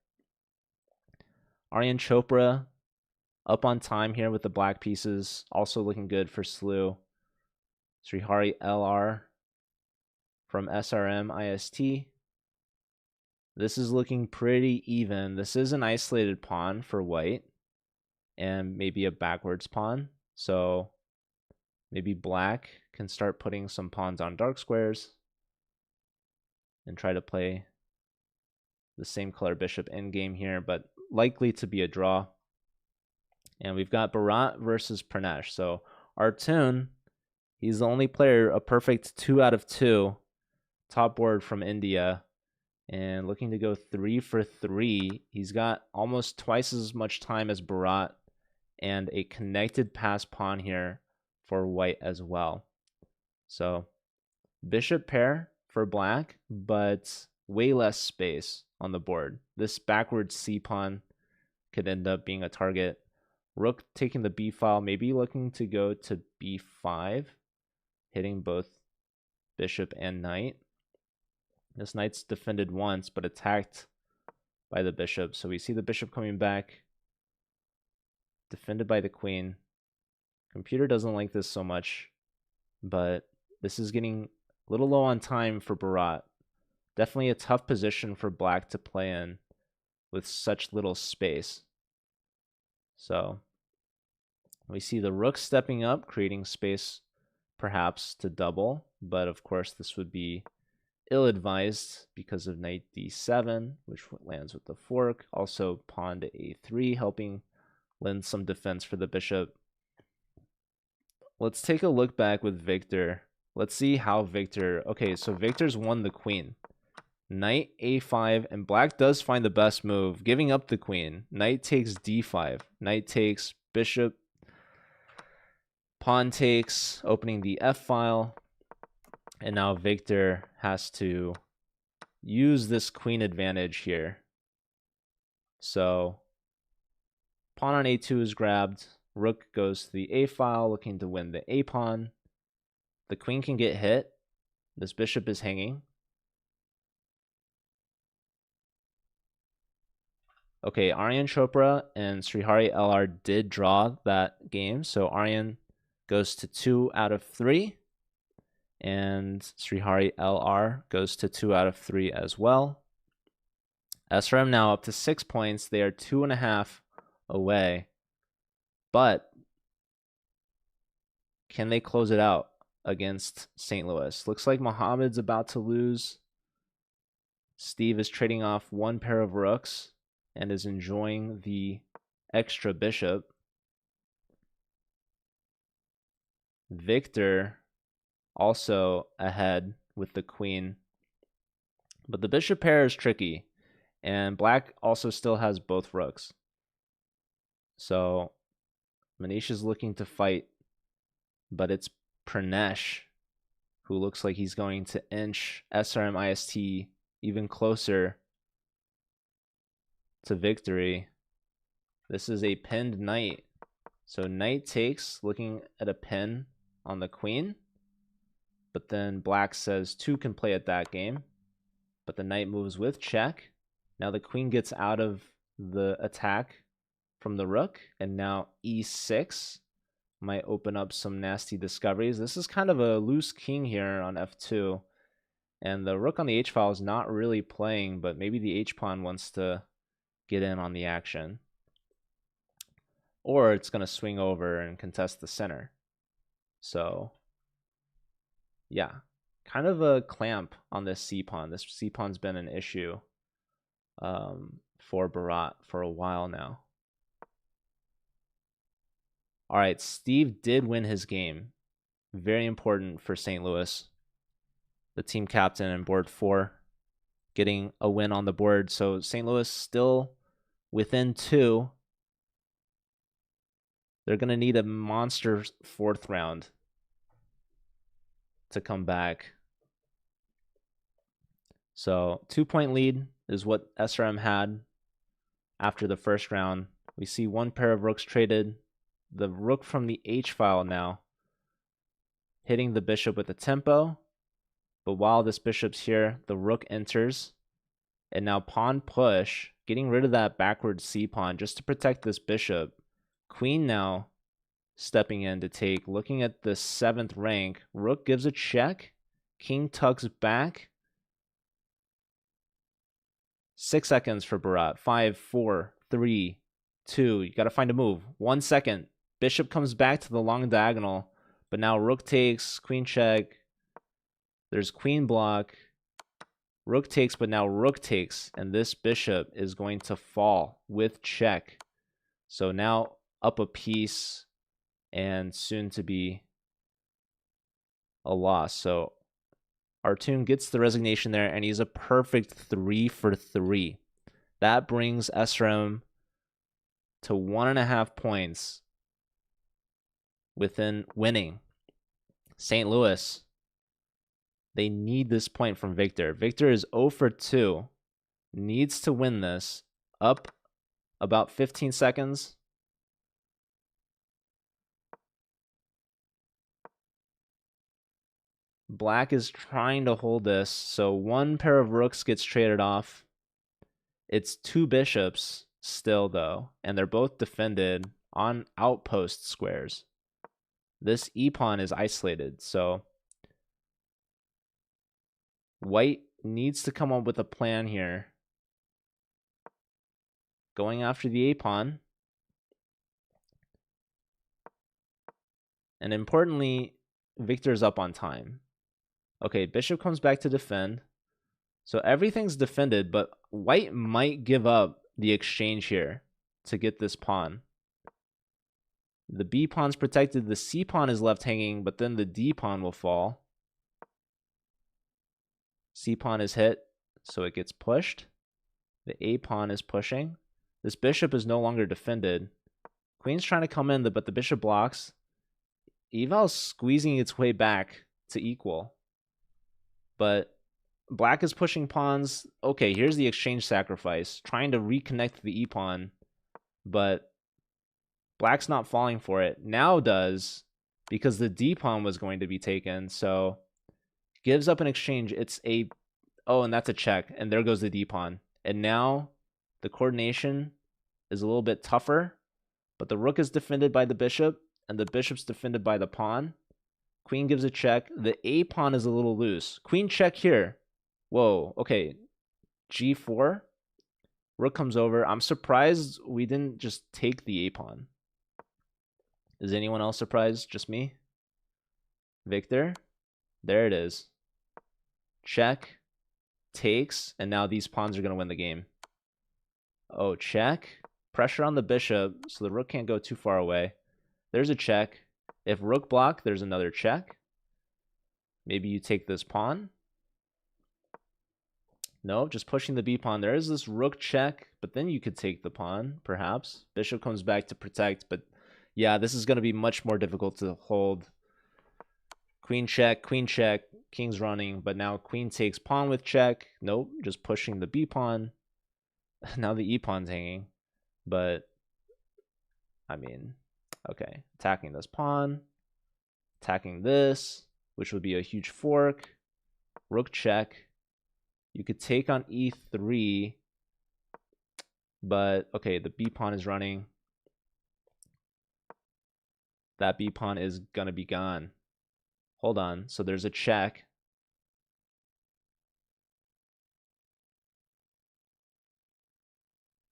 Aryan Chopra up on time here with the black pieces, also looking good for SLU. Srihari LR from SRM IST. This is looking pretty even. This is an isolated pawn for white and maybe a backwards pawn. So maybe black can start putting some pawns on dark squares and try to play the same color bishop endgame here, but likely to be a draw. And we've got Bharat versus Pranesh. So Artun, he's the only player, a perfect 2 out of 2, top board from India, and looking to go 3 for 3. He's got almost twice as much time as Bharat, and a connected pass pawn here for white as well. So bishop pair for black, but way less space on the board. This backward c pawn could end up being a target. Rook taking the b file, maybe looking to go to b5, hitting both bishop and knight. This knight's defended once, but attacked by the bishop. So we see the bishop coming back, defended by the queen. Computer doesn't like this so much, but this is getting a little low on time for Bharat. Definitely a tough position for black to play in with such little space. So we see the rook stepping up, creating space perhaps to double, but of course this would be ill-advised because of knight d7, which lands with the fork. Also pawn to a3, helping lend some defense for the bishop. Let's take a look back with Victor. Let's see how Victor... Okay, so Victor's won the queen. Knight a5, and black does find the best move, giving up the queen. Knight takes d5. Knight takes, bishop, pawn takes, opening the f file. And now Victor has to use this queen advantage here. So pawn on a2 is grabbed. Rook goes to the a file, looking to win the a pawn. The queen can get hit. This bishop is hanging. Okay, Aryan Chopra and Srihari LR did draw that game. So Aryan goes to 2 out of 3. And Srihari LR goes to 2 out of 3 as well. SRM now up to 6 points. They are 2.5 away. But can they close it out against St. Louis? Looks like Mohammed's about to lose. Steve is trading off 1 pair of rooks and is enjoying the extra bishop. Victor also ahead with the queen. But the bishop pair is tricky. And black also still has both rooks. So Manish is looking to fight. But it's Pranesh who looks like he's going to inch SRM IST even closer to victory. This is a pinned knight. So knight takes, looking at a pin on the queen. But then black says 2 can play at that game. But the knight moves with check. Now the queen gets out of the attack from the rook. And now e6 might open up some nasty discoveries. This is kind of a loose king here on f2. And the rook on the h-file is not really playing, but maybe the h-pawn wants to get in on the action. Or it's going to swing over and contest the center. So, yeah, kind of a clamp on this c-pawn. This c-pawn's been an issue for Barat for a while now. All right, Steve did win his game. Very important for St. Louis. The team captain and board 4 getting a win on the board. So St. Louis still within 2. They're going to need a monster 4th round to come back. So 2-point lead is what SRM had after the first round. We see one pair of rooks traded. The rook from the H file now hitting the bishop with a tempo. But while this bishop's here, the rook enters. And now pawn push, getting rid of that backward c-pawn just to protect this bishop. Queen now stepping in to take. Looking at the 7th rank, rook gives a check. King tucks back. 6 seconds for Barat. 5, 4, 3, 2. You got to find a move. 1 second. Bishop comes back to the long diagonal. But now rook takes, queen check. There's queen block. Rook takes, but now rook takes. And this bishop is going to fall with check. So now up a piece and soon to be a loss. So Artun gets the resignation there, and he's a perfect 3 for 3. That brings SRM to 1.5 points within winning. St. Louis, they need this point from Victor. Victor is 0 for 2, needs to win this. Up about 15 seconds. Black is trying to hold this, so one pair of rooks gets traded off. It's 2 bishops still, though, and they're both defended on outpost squares. This e-pawn is isolated, so white needs to come up with a plan here. Going after the a-pawn. And importantly, Victor's up on time. Okay, bishop comes back to defend. So everything's defended, but white might give up the exchange here to get this pawn. The b pawn's protected, the c pawn is left hanging, but then the d pawn will fall. C pawn is hit, so it gets pushed. The a pawn is pushing. This bishop is no longer defended. Queen's trying to come in, but the bishop blocks. Eval's squeezing its way back to equal. But black is pushing pawns. Okay, here's the exchange sacrifice. Trying to reconnect the e-pawn, but black's not falling for it. Now does, because the d-pawn was going to be taken. So gives up an exchange. It's a... Oh, and that's a check. And there goes the d-pawn. And now the coordination is a little bit tougher. But the rook is defended by the bishop, and the bishop's defended by the pawn. Queen gives a check. The a pawn is a little loose. Queen check here. Whoa, okay. G4. Rook comes over. I'm surprised we didn't just take the a pawn. Is anyone else surprised? Just me? Victor? There it is. Check. Takes. And now these pawns are going to win the game. Oh, check. Pressure on the bishop, so the rook can't go too far away. There's a check. If rook block, there's another check. Maybe you take this pawn. No, just pushing the b pawn. There is this rook check, but then you could take the pawn, perhaps. Bishop comes back to protect, but yeah, this is going to be much more difficult to hold. Queen check, king's running, but now queen takes pawn with check. Nope, just pushing the b pawn. Now the e pawn's hanging, but I mean, okay, attacking this pawn, attacking this, which would be a huge fork. Rook check. You could take on e3, but okay, the b pawn is running. That b pawn is gonna be gone. Hold on, so there's a check.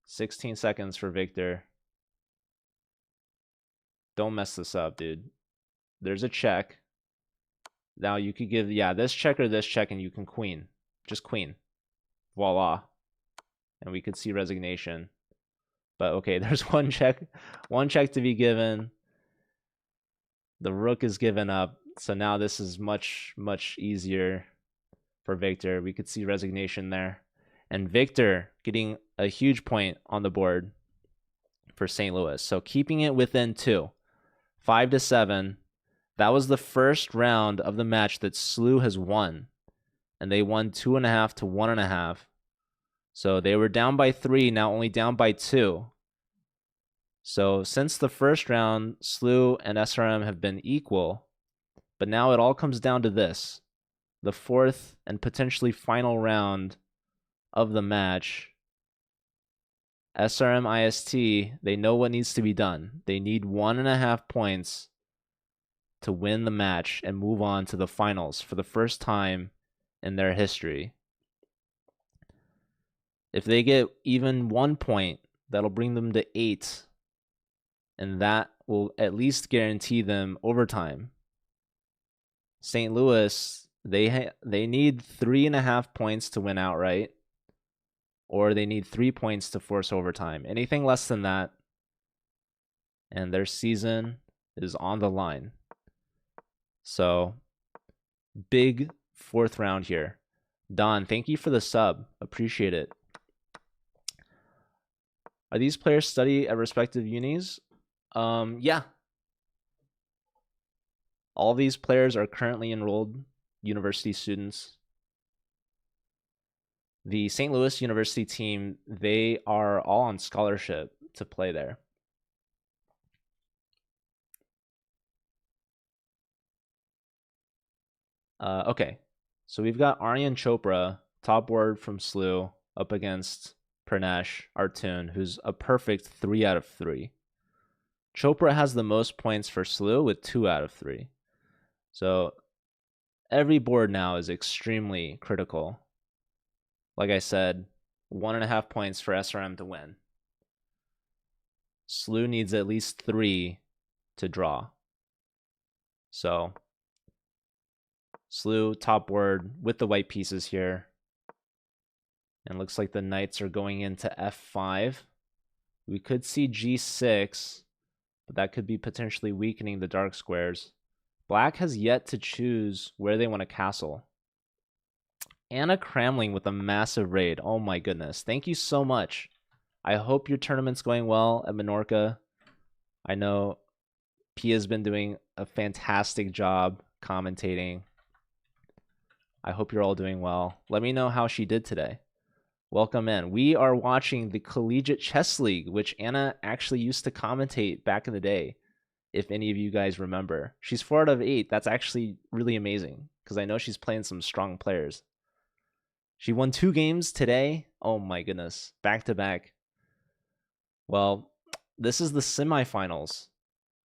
"16 seconds for Victor. Don't mess this up, dude. There's a check. Now you could give, yeah, this check or this check, and you can queen. Just queen. Voila. And we could see resignation. But okay, there's one check to be given. The rook is given up. So now this is much, much easier for Victor. We could see resignation there. And Victor getting a huge point on the board for St. Louis. So keeping it within 2. 5-7. That was the first round of the match that SLU has won. And they won 2.5 to 1.5. So they were down by 3, now only down by 2. So since the first round, SLU and SRM have been equal. But now it all comes down to this. The fourth and potentially final round of the match. SRM IST, they know what needs to be done. They need 1.5 points to win the match and move on to the finals for the first time in their history. If they get even 1 point, that'll bring them to 8. And that will at least guarantee them overtime. St. Louis, they need 3.5 points to win outright, or they need 3 points to force overtime. Anything less than that, and their season is on the line. So, big fourth round here. Don, thank you for the sub. Appreciate it. Are these players study at respective unis? Yeah. All these players are currently enrolled university students. The St. Louis University team, they are all on scholarship to play there. Okay, so we've got Aryan Chopra, top board from SLU, up against Pranesh Artun, who's a perfect 3 out of 3. Chopra has the most points for SLU with 2 out of 3. So every board now is extremely critical. Like I said, 1.5 points for SRM to win. SLU needs at least 3 to draw. So SLU top board with the white pieces here. And looks like the knights are going into f5. We could see g6, but that could be potentially weakening the dark squares. Black has yet to choose where they want to castle. Anna Cramling with a massive raid. Oh my goodness. Thank you so much. I hope your tournament's going well at Menorca. I know Pia's been doing a fantastic job commentating. I hope you're all doing well. Let me know how she did today. Welcome in. We are watching the Collegiate Chess League, which Anna actually used to commentate back in the day, if any of you guys remember. She's 4 out of 8. That's actually really amazing, because I know she's playing some strong players. She won 2 games today. Oh my goodness. Back to back. Well, this is the semifinals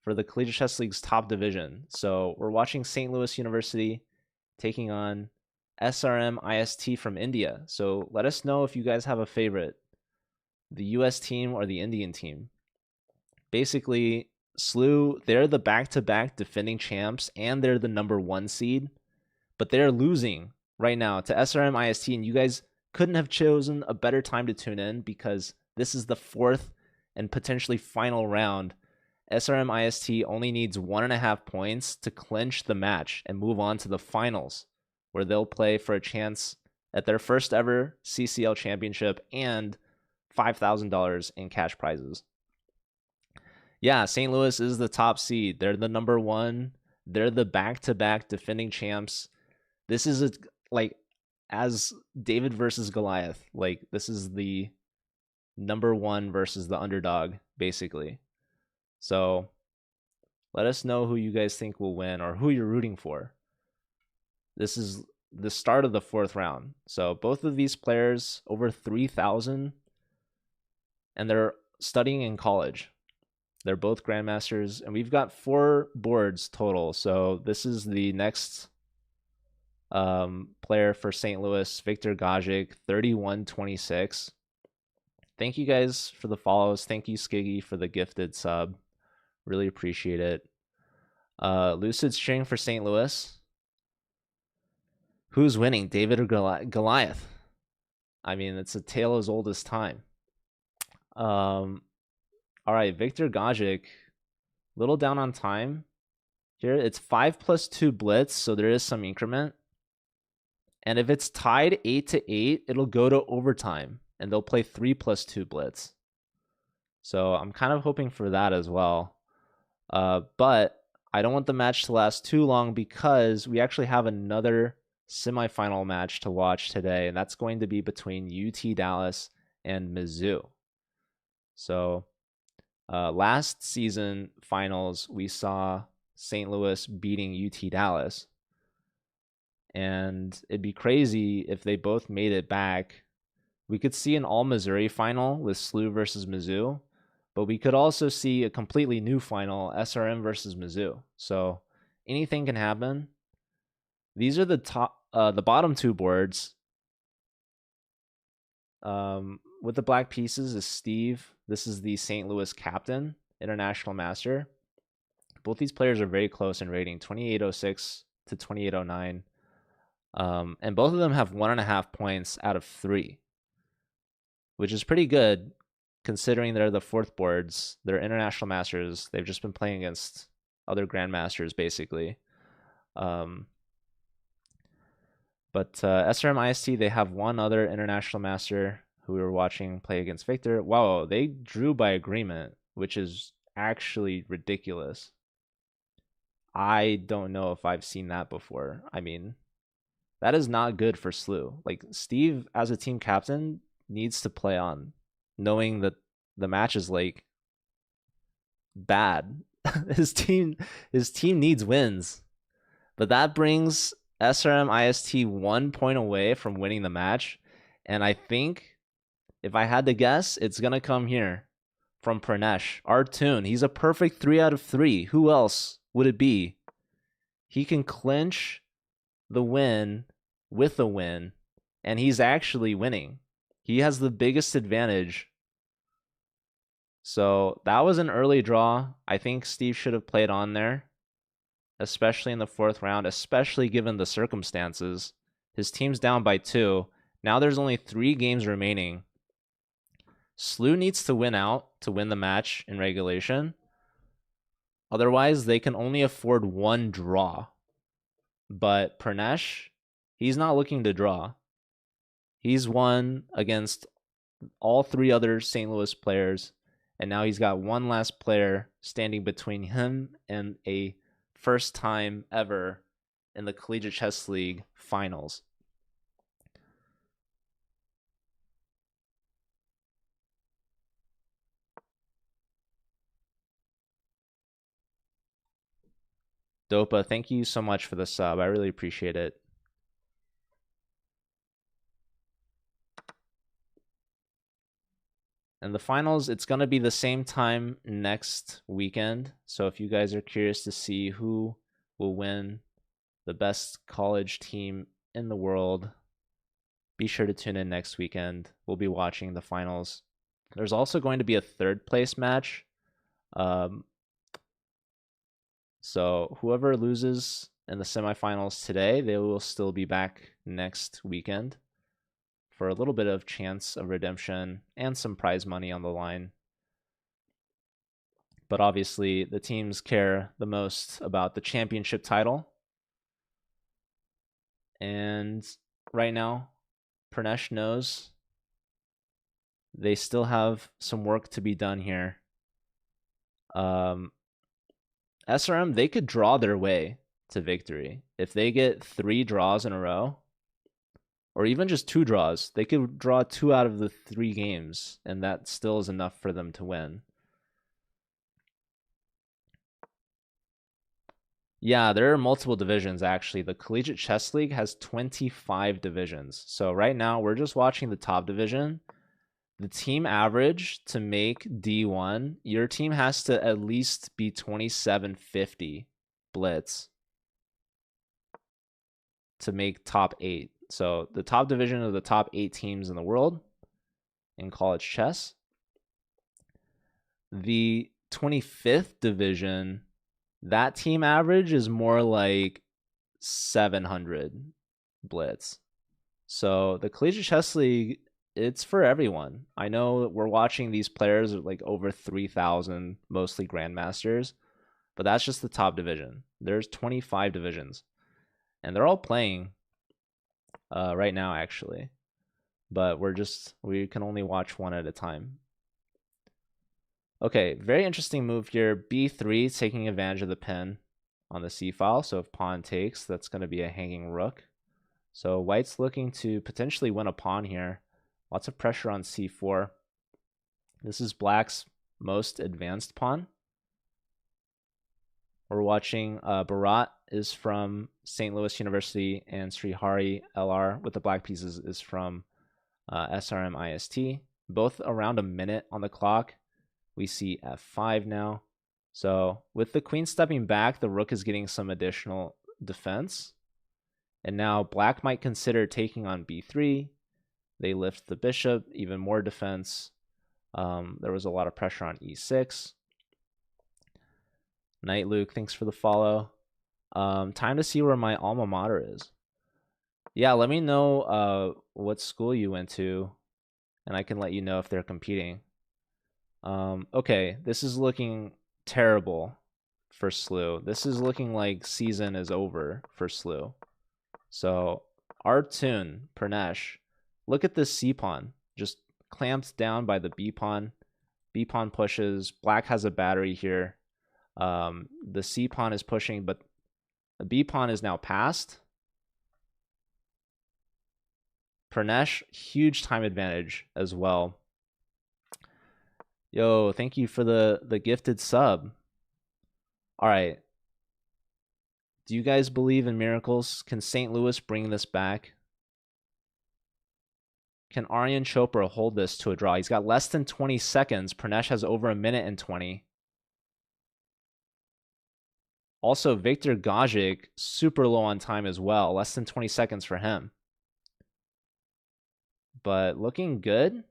for the Collegiate Chess League's top division. So we're watching St. Louis University taking on SRM IST from India. So let us know if you guys have a favorite, the US team or the Indian team. Basically, SLU, they're the back-to-back defending champs, and they're the #1 seed, but they're losing right now to SRM IST, and you guys couldn't have chosen a better time to tune in, because this is the 4th and potentially final round. SRM IST only needs 1.5 points to clinch the match and move on to the finals, where they'll play for a chance at their first ever CCL championship and $5,000 in cash prizes. Yeah, St. Louis is the top seed. They're the #1. They're the back-to-back defending champs. This is like as David versus Goliath. Like, this is the #1 versus the underdog, basically. So let us know who you guys think will win or who you're rooting for. This is the start of the 4th round. So both of these players over 3,000, and they're studying in college. They're both grandmasters, and we've got 4 boards total. So this is the next player for St. Louis, Victor Gajic, 3126. Thank you guys for the follows. Thank you, Skiggy, for the gifted sub. Really appreciate it. Lucid String for St. Louis. Who's winning, David or Goliath? I mean, it's a tale as old as time. All right, Victor Gajic, little down on time here. It's 5+2 blitz, so there is some increment. And if it's tied 8-8, it'll go to overtime, and they'll play 3+2 blitz. So I'm kind of hoping for that as well. But I don't want the match to last too long because we actually have another semifinal match to watch today, and that's going to be between UT Dallas and Mizzou. So last season finals, we saw St. Louis beating UT Dallas. And it'd be crazy if they both made it back. We could see an all-Missouri final with SLU versus Mizzou, but we could also see a completely new final, SRM versus Mizzou. So anything can happen. These are the bottom two boards. With the black pieces is Steve. This is the St. Louis captain, international master. Both these players are very close in rating, 2806 to 2809. And both of them have 1.5 points out of 3, which is pretty good considering they're the fourth boards. They're international masters. They've just been playing against other grandmasters, basically. But SRM IST, they have one other international master who we were watching play against Victor. Wow, they drew by agreement, which is actually ridiculous. I don't know if I've seen that before. I mean, that is not good for SLU. Like, Steve, as a team captain, needs to play on, knowing that the match is like bad. his team needs wins. But that brings SRM IST 1 point away from winning the match. And I think if I had to guess, it's gonna come here from Pranesh. Artoon. He's a perfect 3 out of 3. Who else would it be? He can clinch the win with a win, and he's actually winning. He has the biggest advantage. So that was an early draw. I think Steve should have played on there, especially in the 4th round, especially given the circumstances. His team's down by 2. Now there's only 3 games remaining. SLU needs to win out to win the match in regulation. Otherwise, they can only afford 1 draw. But Pranesh, he's not looking to draw. He's won against all 3 other St. Louis players, and now he's got one last player standing between him and a first time ever in the Collegiate Chess League Finals. Dopa, thank you so much for the sub. I really appreciate it. And the finals, it's going to be the same time next weekend. So if you guys are curious to see who will win the best college team in the world, be sure to tune in next weekend. We'll be watching the finals. There's also going to be a 3rd place match. So whoever loses in the semifinals today, they will still be back next weekend for a little bit of chance of redemption and some prize money on the line. But obviously, the teams care the most about the championship title. And right now, Pranesh knows they still have some work to be done here. SRM, they could draw their way to victory. If they get 3 draws in a row, or even just 2 draws, they could draw 2 out of the 3 games, and that still is enough for them to win. Yeah, there are multiple divisions, actually. The Collegiate Chess League has 25 divisions. So right now, we're just watching the top division. The team average to make D1, your team has to at least be 2750 blitz to make top 8. So the top division of the top 8 teams in the world in college chess. The 25th division, that team average is more like 700. blitz. So the Collegiate Chess League, it's for everyone. I know we're watching these players like over 3,000, mostly grandmasters, but that's just the top division. There's 25 divisions, and they're all playing right now, actually. But we can only watch one at a time. Okay, very interesting move here. B3, taking advantage of the pin on the C file. So if pawn takes, that's going to be a hanging rook. So white's looking to potentially win a pawn here. Lots of pressure on C4. This is black's most advanced pawn. We're watching Bharat is from St. Louis University, and Srihari LR with the black pieces is from SRM IST. Both around a minute on the clock. We see F5 now. So with the queen stepping back, the rook is getting some additional defense. And now black might consider taking on B3. They lift the bishop, even more defense. There was a lot of pressure on E6. Knight Luke, thanks for the follow. Time to see where my alma mater is. Yeah, let me know what school you went to, and I can let you know if they're competing. Okay, this is looking terrible for Slew. This is looking like season is over for Slew. So Artun, Pranesh, look at this C pawn. Just clamped down by the B pawn. B pawn pushes. Black has a battery here. The C pawn is pushing, but the B pawn is now passed. Pranesh, huge time advantage as well. Yo, thank you for the gifted sub. All right. Do you guys believe in miracles? Can St. Louis bring this back? Can Aryan Chopra hold this to a draw? He's got less than 20 seconds. Pranesh has over a minute and 20. Also, Viktor Gajic, super low on time as well. Less than 20 seconds for him. But looking good.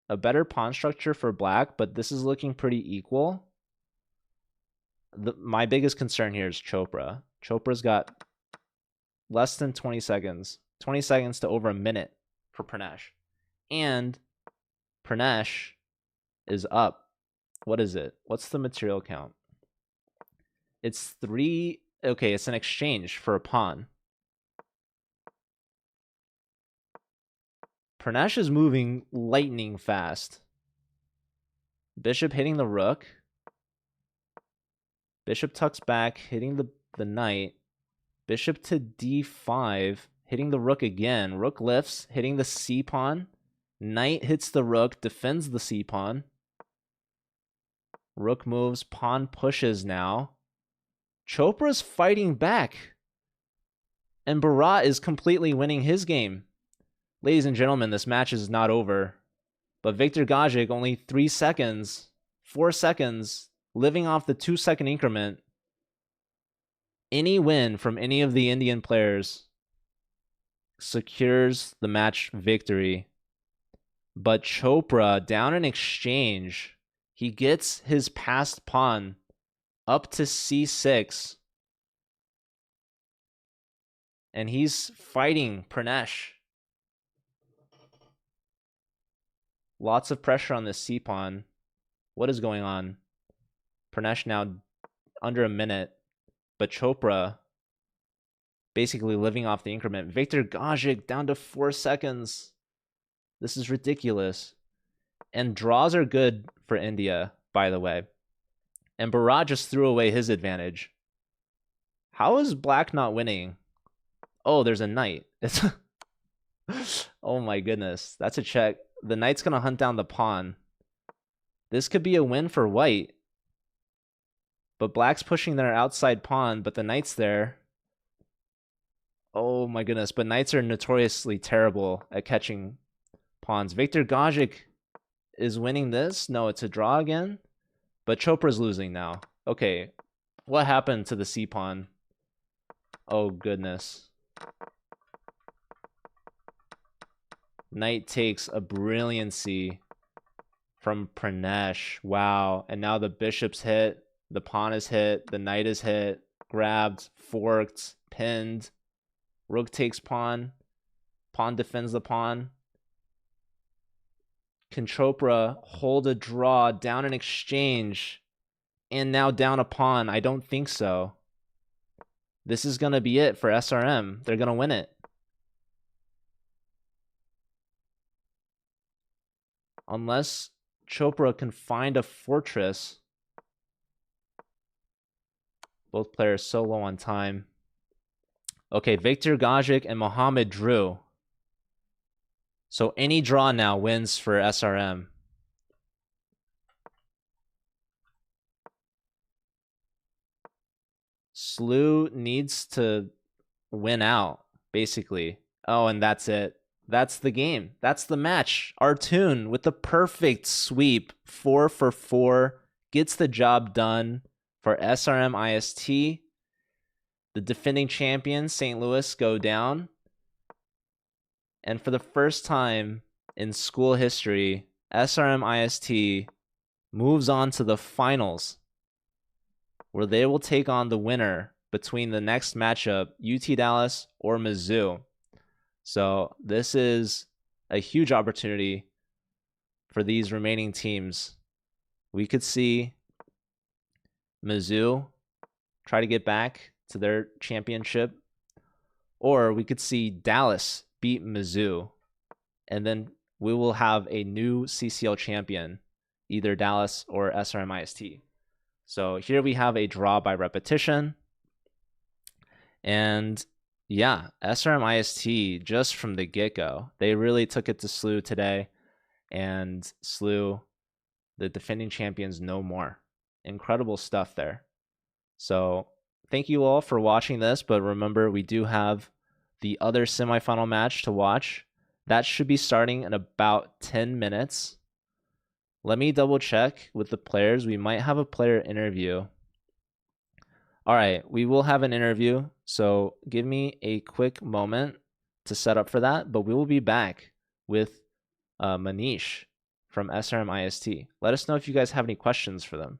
A better pawn structure for black, but this is looking pretty equal. My biggest concern here is Chopra. Chopra's got less than 20 seconds. 20 seconds to over a minute for Pranesh. And Pranesh is up. What is it? What's the material count? It's 3. Okay, it's an exchange for a pawn. Pranesh is moving lightning fast. Bishop hitting the rook. Bishop tucks back, hitting the knight. Bishop to D5, hitting the rook again. Rook lifts, hitting the C pawn. Knight hits the rook, defends the C pawn. Rook moves, pawn pushes now. Chopra's fighting back. And Bharat is completely winning his game. Ladies and gentlemen, this match is not over. But Viktor Gajic, only 3 seconds, 4 seconds, living off the 2-second increment. Any win from any of the Indian players secures the match victory. But Chopra, down in exchange, he gets his passed pawn up to C6. And he's fighting Pranesh. Lots of pressure on this C pawn. What is going on? Pranesh now under a minute, but Chopra basically living off the increment. Viktor Gajic down to 4 seconds. This is ridiculous. And draws are good for India, by the way. And Bharat just threw away his advantage. How is black not winning? Oh, there's a knight. It's oh my goodness. That's a check. The knight's going to hunt down the pawn. This could be a win for white. But black's pushing their outside pawn, but the knight's there. Oh my goodness. But knights are notoriously terrible at catching pawns. Viktor Gajic is winning this. No, it's a draw again. But Chopra's losing now. Okay. What happened to the C pawn? Oh goodness. Knight takes a brilliancy from Pranesh. Wow. And now the bishop's hit. The pawn is hit. The knight is hit. Grabbed. Forked. Pinned. Rook takes pawn. Pawn defends the pawn. Can Chopra hold a draw down an exchange and now down a pawn? I don't think so. This is going to be it for SRM. They're going to win it. Unless Chopra can find a fortress. Both players so low on time. Okay, Viktor Gajic and Mohamed drew. So any draw now wins for SRM. Slew needs to win out, basically. Oh, and that's it. That's the game. That's the match. Artoon with the perfect sweep. 4 for 4. Gets the job done for SRM IST. The defending champions, St. Louis, go down. And for the first time in school history, SRM IST moves on to the finals, where they will take on the winner between the next matchup, UT Dallas or Mizzou. So this is a huge opportunity for these remaining teams. We could see Mizzou try to get back to their championship, or we could see Dallas beat Mizzou, and then we will have a new CCL champion, either Dallas or SRM IST. So here we have a draw by repetition. And yeah, SRM IST, just from the get-go, they really took it to Slew today, and Slew, the defending champions, no more. Incredible stuff there. So thank you all for watching this, but remember, we do have the other semifinal match to watch. That should be starting in about 10 minutes. Let me double check with the players. We might have a player interview. All right, we will have an interview, so give me a quick moment to set up for that, but we will be back with Manish from SRM IST. Let us know if you guys have any questions for them.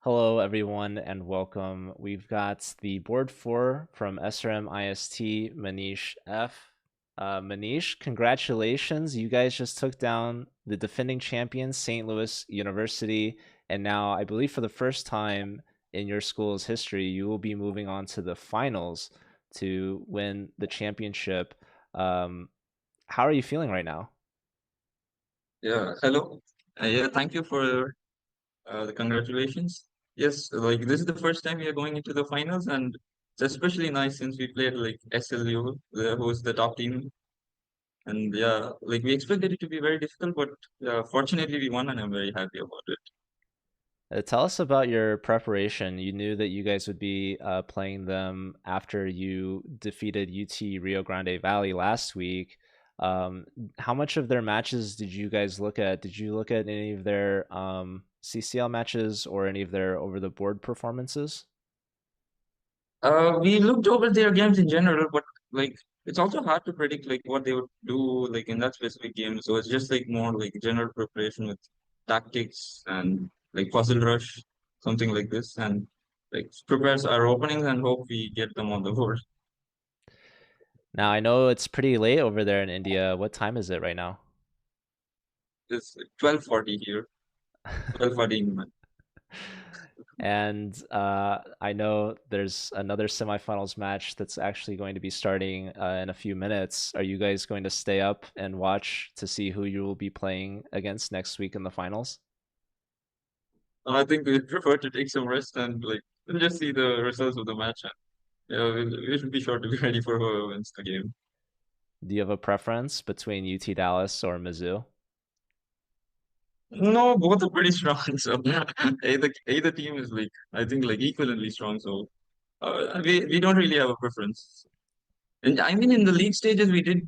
Hello, everyone, and welcome. We've got the board 4 from SRM IST, Manish F. Manish, congratulations. You guys just took down the defending champion, St. Louis University, and now I believe for the first time in your school's history, you will be moving on to the finals to win the championship. Um, how are you feeling right now? Yeah, hello. Yeah, thank you for the congratulations. Yes, like this is the first time we are going into the finals, and it's especially nice since we played like SLU, who is the top team. And yeah, like we expected it to be very difficult, but fortunately we won, and I'm very happy about it. Tell us about your preparation. You knew that you guys would be playing them after you defeated UT Rio Grande Valley last week. Um, how much of their matches did you guys look at? Did you look at any of their CCL matches or any of their over the board performances? We looked over their games in general, but like it's also hard to predict like what they would do like in that specific game. So it's just like more like general preparation with tactics and like puzzle rush, something like this, and like prepares our openings and hope we get them on the board. Now I know it's pretty late over there in India. What time is it right now? It's like 12:40 here, 12:40 in And I know there's another semifinals match that's actually going to be starting in a few minutes. Are you guys going to stay up and watch to see who you will be playing against next week in the finals? I think we prefer to take some rest and like we'll just see the results of the match. And, yeah, we should be sure to be ready for whoever wins the game. Do you have a preference between UT Dallas or Mizzou? No, both are pretty strong. So either team is like I think like equivalently strong. So we don't really have a preference. And I mean in the league stages we did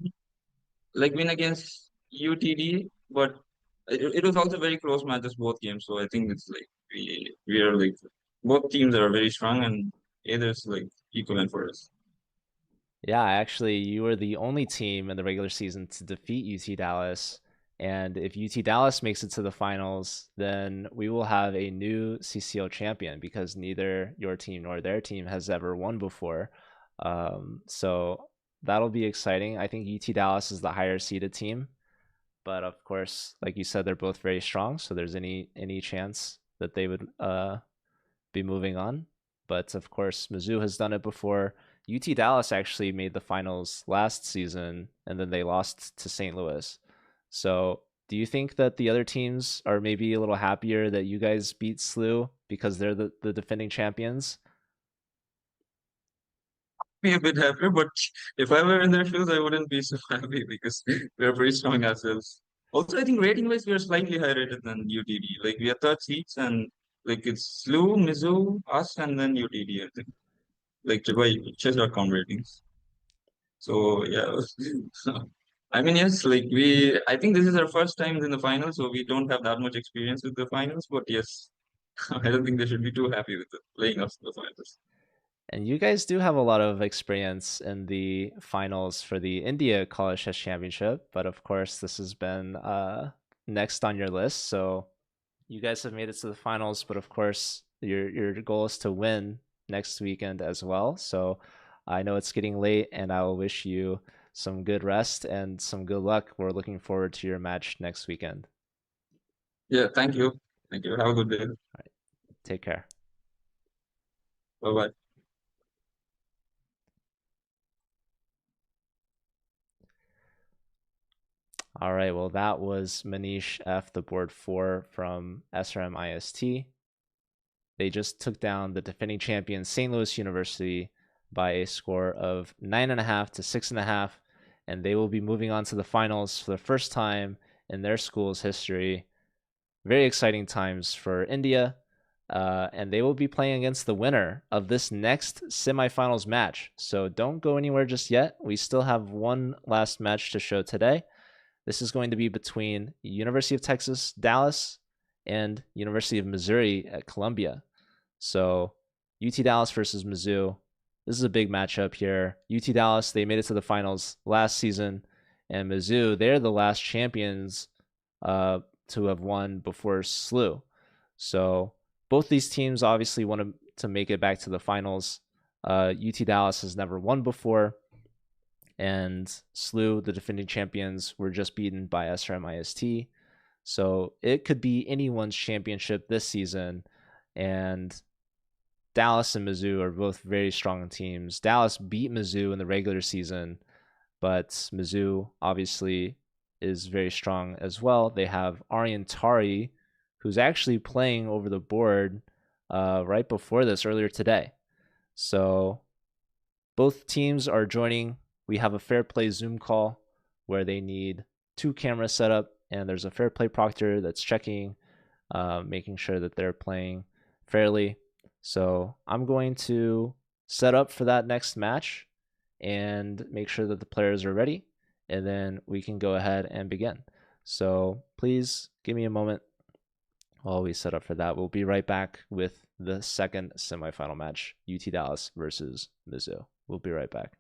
like win against UTD, but it was also very close matches both games. So I think it's like we are like both teams are very strong and either's like equivalent for us. Yeah, actually, you were the only team in the regular season to defeat UT Dallas. And if UT Dallas makes it to the finals, then we will have a new CCL champion because neither your team nor their team has ever won before. So that'll be exciting. I think UT Dallas is the higher seeded team, but of course, like you said, they're both very strong. So there's any chance that they would be moving on. But of course, Mizzou has done it before. UT Dallas actually made the finals last season, and then they lost to St. Louis. So, do you think that the other teams are maybe a little happier that you guys beat SLU because they're the defending champions? Be a bit happier, but if I were in their shoes, I wouldn't be so happy because we're pretty strong ourselves. Also, I think rating wise, we are slightly higher rated than UTD. Like we are third seats, and like it's SLU, Mizzou, us, and then UTD. I think like by chess.com ratings. So yeah, I mean yes, like we. I think this is our first time in the finals, so we don't have that much experience with the finals. But yes, I don't think they should be too happy with the playing us in the finals. And you guys do have a lot of experience in the finals for the India College Chess Championship, but of course, this has been next on your list. So you guys have made it to the finals, but of course, your goal is to win next weekend as well. So I know it's getting late, and I will wish you some good rest and some good luck. We're looking forward to your match next weekend. Yeah, thank you, thank you. Have a good day. All right, take care. Bye bye. All right, well, that was Manish F, the board four from SRM IST. They just took down the defending champion St. Louis University by a score of 9.5 to 6.5, and they will be moving on to the finals for the first time in their school's history. Very exciting times for India, and they will be playing against the winner of this next semifinals match. So don't go anywhere just yet. We still have one last match to show today. This is going to be between University of Texas, Dallas, and University of Missouri at Columbia. So UT Dallas versus Mizzou. This is a big matchup here. UT Dallas, they made it to the finals last season, and Mizzou, they're the last champions to have won before SLU. So both these teams obviously want to make it back to the finals. UT Dallas has never won before, and SLU, the defending champions, were just beaten by SRM IST. So it could be anyone's championship this season, and Dallas and Mizzou are both very strong teams. Dallas beat Mizzou in the regular season, but Mizzou obviously is very strong as well. They have Aryan Tari, who's actually playing over the board right before this earlier today. So both teams are joining. We have a fair play Zoom call where they need 2 cameras set up, and there's a fair play proctor that's checking, making sure that they're playing fairly. So I'm going to set up for that next match and make sure that the players are ready, and then we can go ahead and begin. So please give me a moment while we set up for that. We'll be right back with the second semifinal match, UT Dallas versus Mizzou. We'll be right back.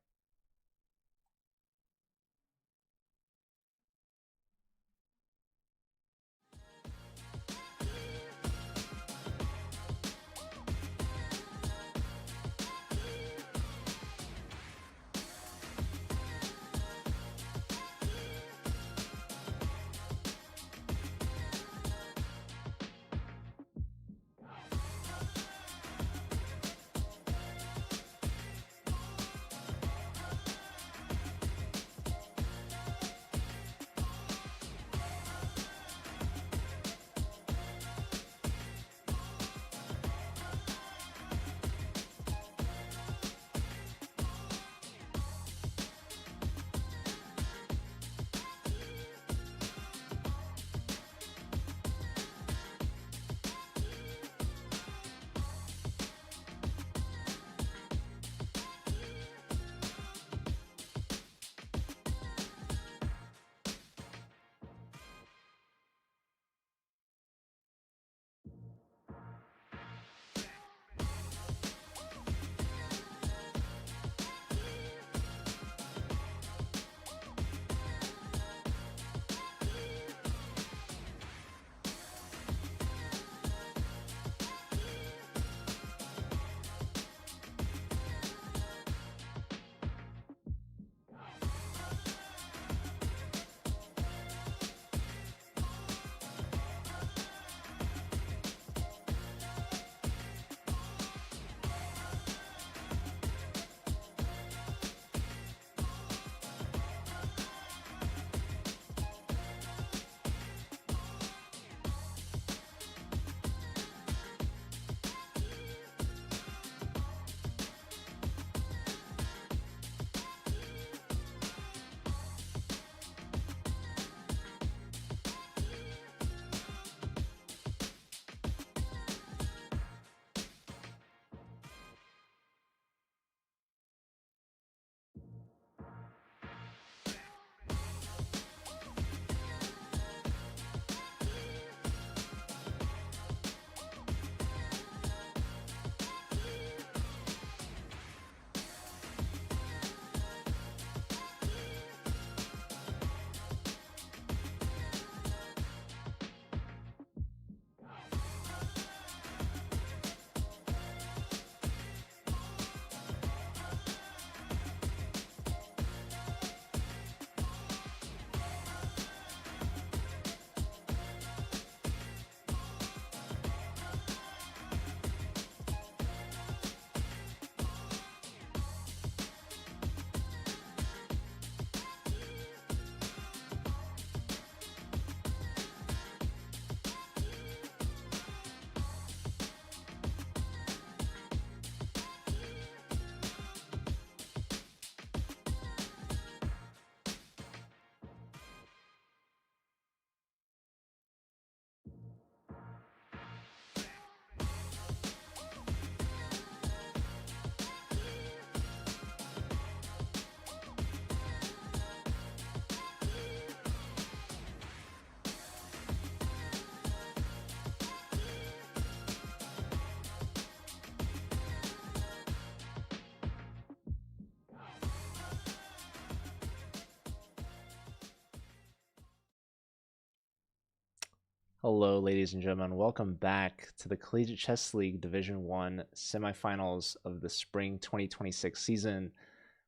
Hello, ladies and gentlemen. Welcome back to the Collegiate Chess League Division 1 semifinals of the Spring 2026 season.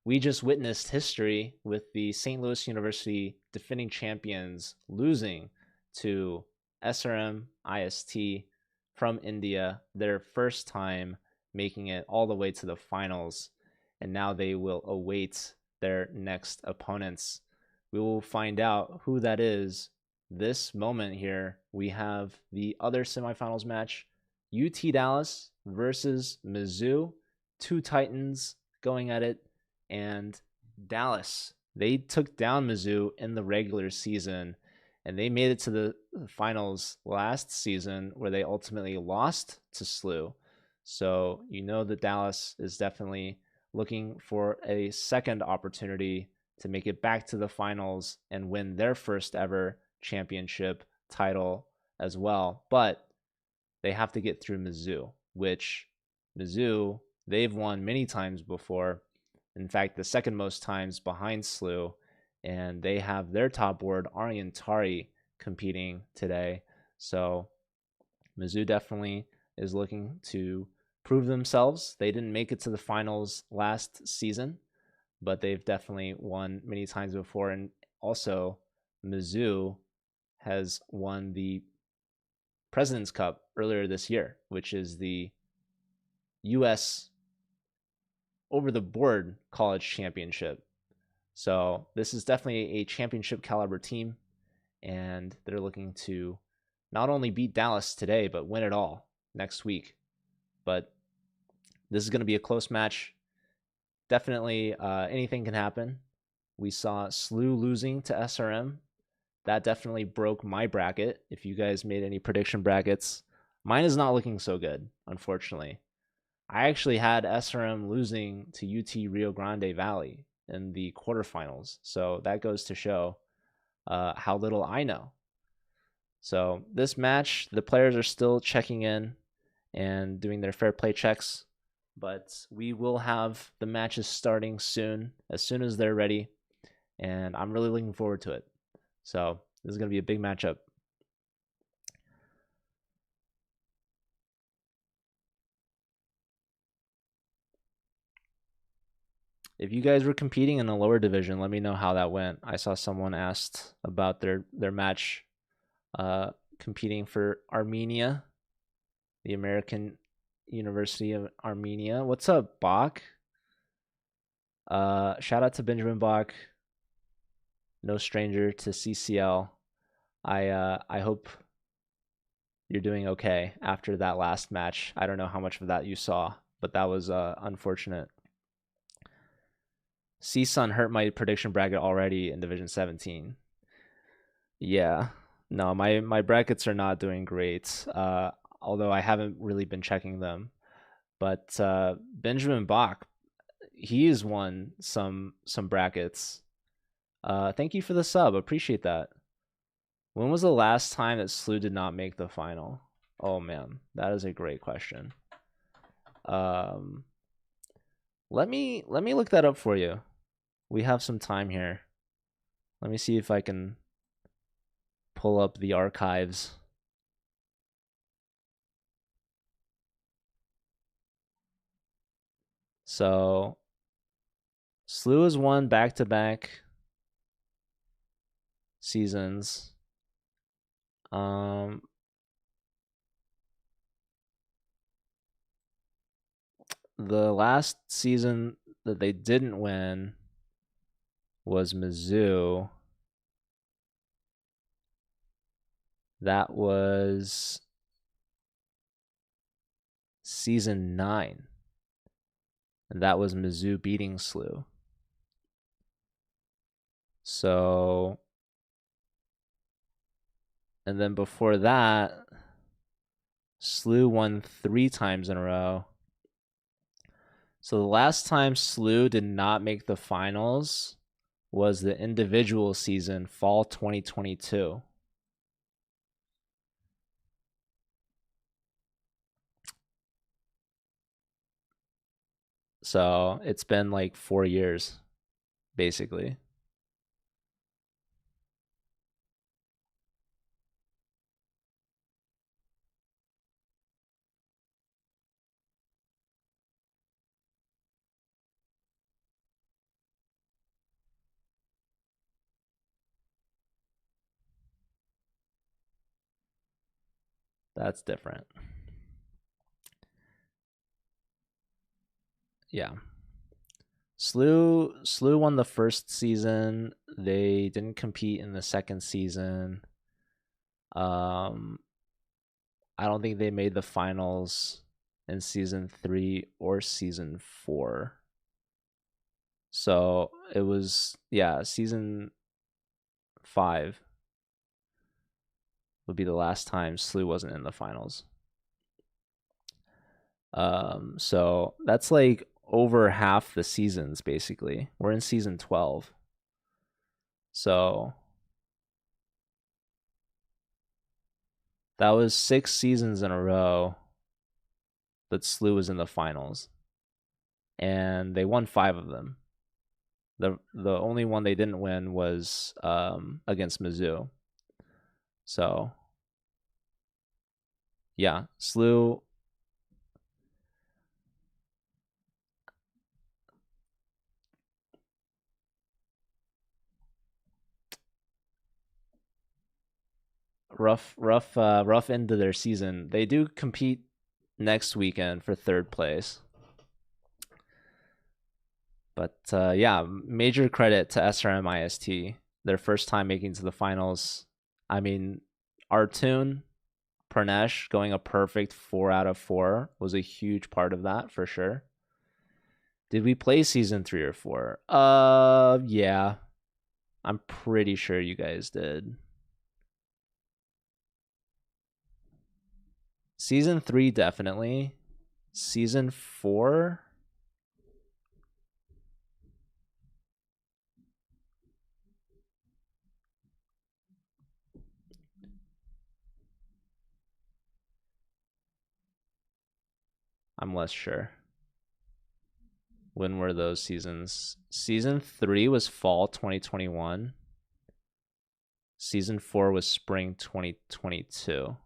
We just witnessed history with the St. Louis University defending champions losing to SRM IST from India, their first time making it all the way to the finals. And now they will await their next opponents. We will find out who that is this moment here. We have the other semifinals match, UT Dallas versus Mizzou, two Titans going at it, and Dallas, they took down Mizzou in the regular season, and they made it to the finals last season where they ultimately lost to SLU. So you know that Dallas is definitely looking for a second opportunity to make it back to the finals and win their first ever championship title as well. But they have to get through Mizzou, which Mizzou, they've won many times before. In fact, the second most times behind SLU, and they have their top board, Aryan Tari, competing today. So Mizzou definitely is looking to prove themselves. They didn't make it to the finals last season, but they've definitely won many times before. And also, Mizzou has won the President's Cup earlier this year, which is the U.S. over the board college championship. So this is definitely a championship caliber team, and they're looking to not only beat Dallas today, but win it all next week. But this is going to be a close match. Definitely anything can happen. We saw SLU losing to SRM. That definitely broke my bracket. If you guys made any prediction brackets, mine is not looking so good, unfortunately. I actually had SRM losing to UT Rio Grande Valley in the quarterfinals. So that goes to show how little I know. So this match, the players are still checking in and doing their fair play checks, but we will have the matches starting soon as they're ready, and I'm really looking forward to it. So this is going to be a big matchup. If you guys were competing in a lower division, let me know how that went. I saw someone asked about their match competing for Armenia, the American University of Armenia. What's up, Bach? Shout out to Benjamin Bach, no stranger to CCL. I hope you're doing okay after that last match. I don't know how much of that you saw, but that was unfortunate. CSUN hurt my prediction bracket already in Division 17. Yeah. No, my brackets are not doing great. Although I haven't really been checking them. But Benjamin Bach, he has won some brackets. Thank you for the sub. Appreciate that. When was the last time that SLU did not make the final? Oh man, that is a great question. Let me look that up for you. We have some time here. Let me see if I can pull up the archives. So SLU has won back-to-back seasons. The last season that they didn't win was Mizzou. That was season 9. And that was Mizzou beating SLU. So, and then before that, SLU won 3 times in a row. So the last time SLU did not make the finals was the individual season, fall 2022. So it's been like 4 years, basically. That's different. Yeah. Slew won the first season. They didn't compete in the second season. Um, I don't think they made the finals in season 3 or season 4. So it was, yeah, season 5 would be the last time Slew wasn't in the finals. So that's like over half the seasons basically. We're in season 12. So that was 6 seasons in a row that Slew was in the finals. And they won 5 of them. The only one they didn't win was against Mizzou. So yeah, Slew. Rough end of their season. They do compete next weekend for 3rd place. But yeah, major credit to SRM-IST. Their first time making to the finals. I mean, Artun Pranesh going a perfect 4 out of 4 was a huge part of that for sure. Did we play season 3 or 4? Yeah. I'm pretty sure you guys did. Season 3 definitely. Season 4, I'm less sure. When were those seasons? Season 3 was fall 2021. Season 4 was spring 2022.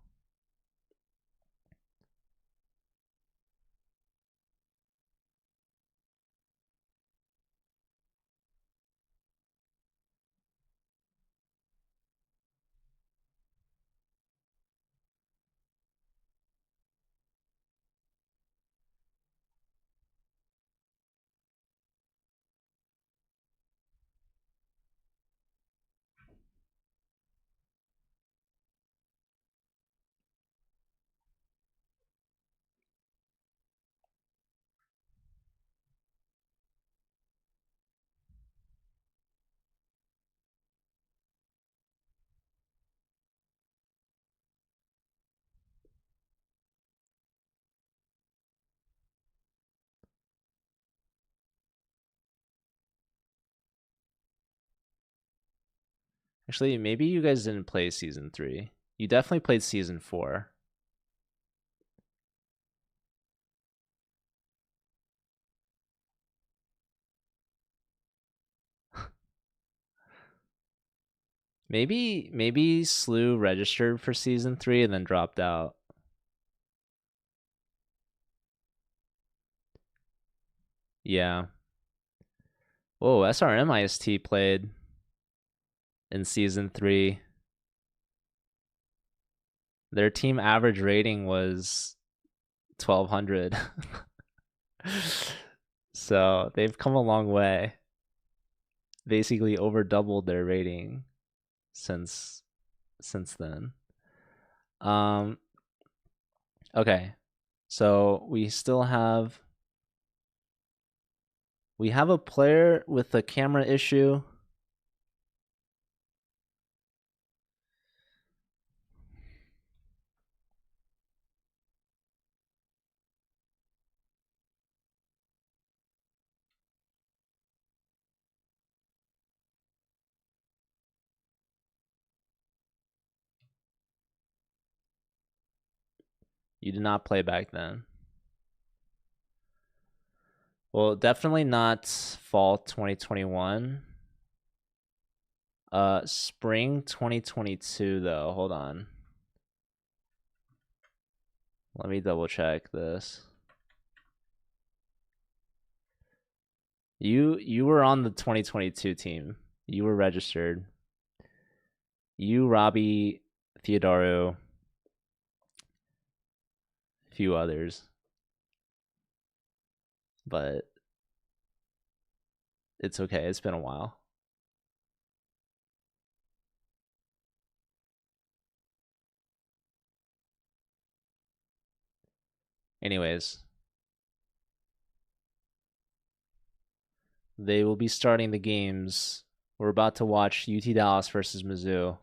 Actually, maybe you guys didn't play season 3. You definitely played season 4. Maybe Slew registered for season 3 and then dropped out. Yeah. Whoa, SRMIST played in season 3. Their team average rating was 1200. So they've come a long way. Basically over doubled their rating since then. Okay. So we have a player with a camera issue. You did not play back then. Well, definitely not fall 2021. Spring 2022 though. Hold on. Let me double check this. You were on the 2022 team. You were registered. You, Robbie, Theodoro, a few others. But It's okay. It's been a while. Anyways, they will be starting the games. We're about to watch UT Dallas versus Mizzou.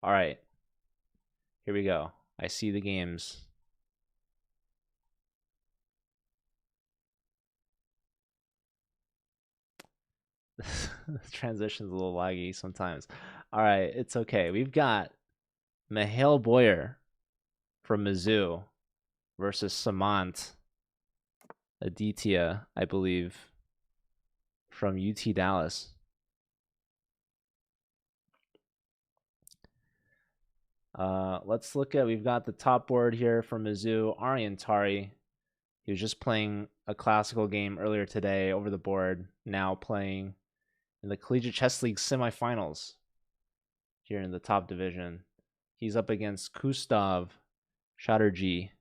All right, here we go. I see the games. The transition's a little laggy sometimes. All right, it's okay. We've got Mihail Boyer from Mizzou versus Samant Aditya, I believe, from UT Dallas. Let's look at, we've got the top board here from Mizzou, Aryan Tari. He was just playing a classical game earlier today over the board, now playing in the Collegiate Chess League Semifinals here in the top division. He's up against Gustav Chatterjee,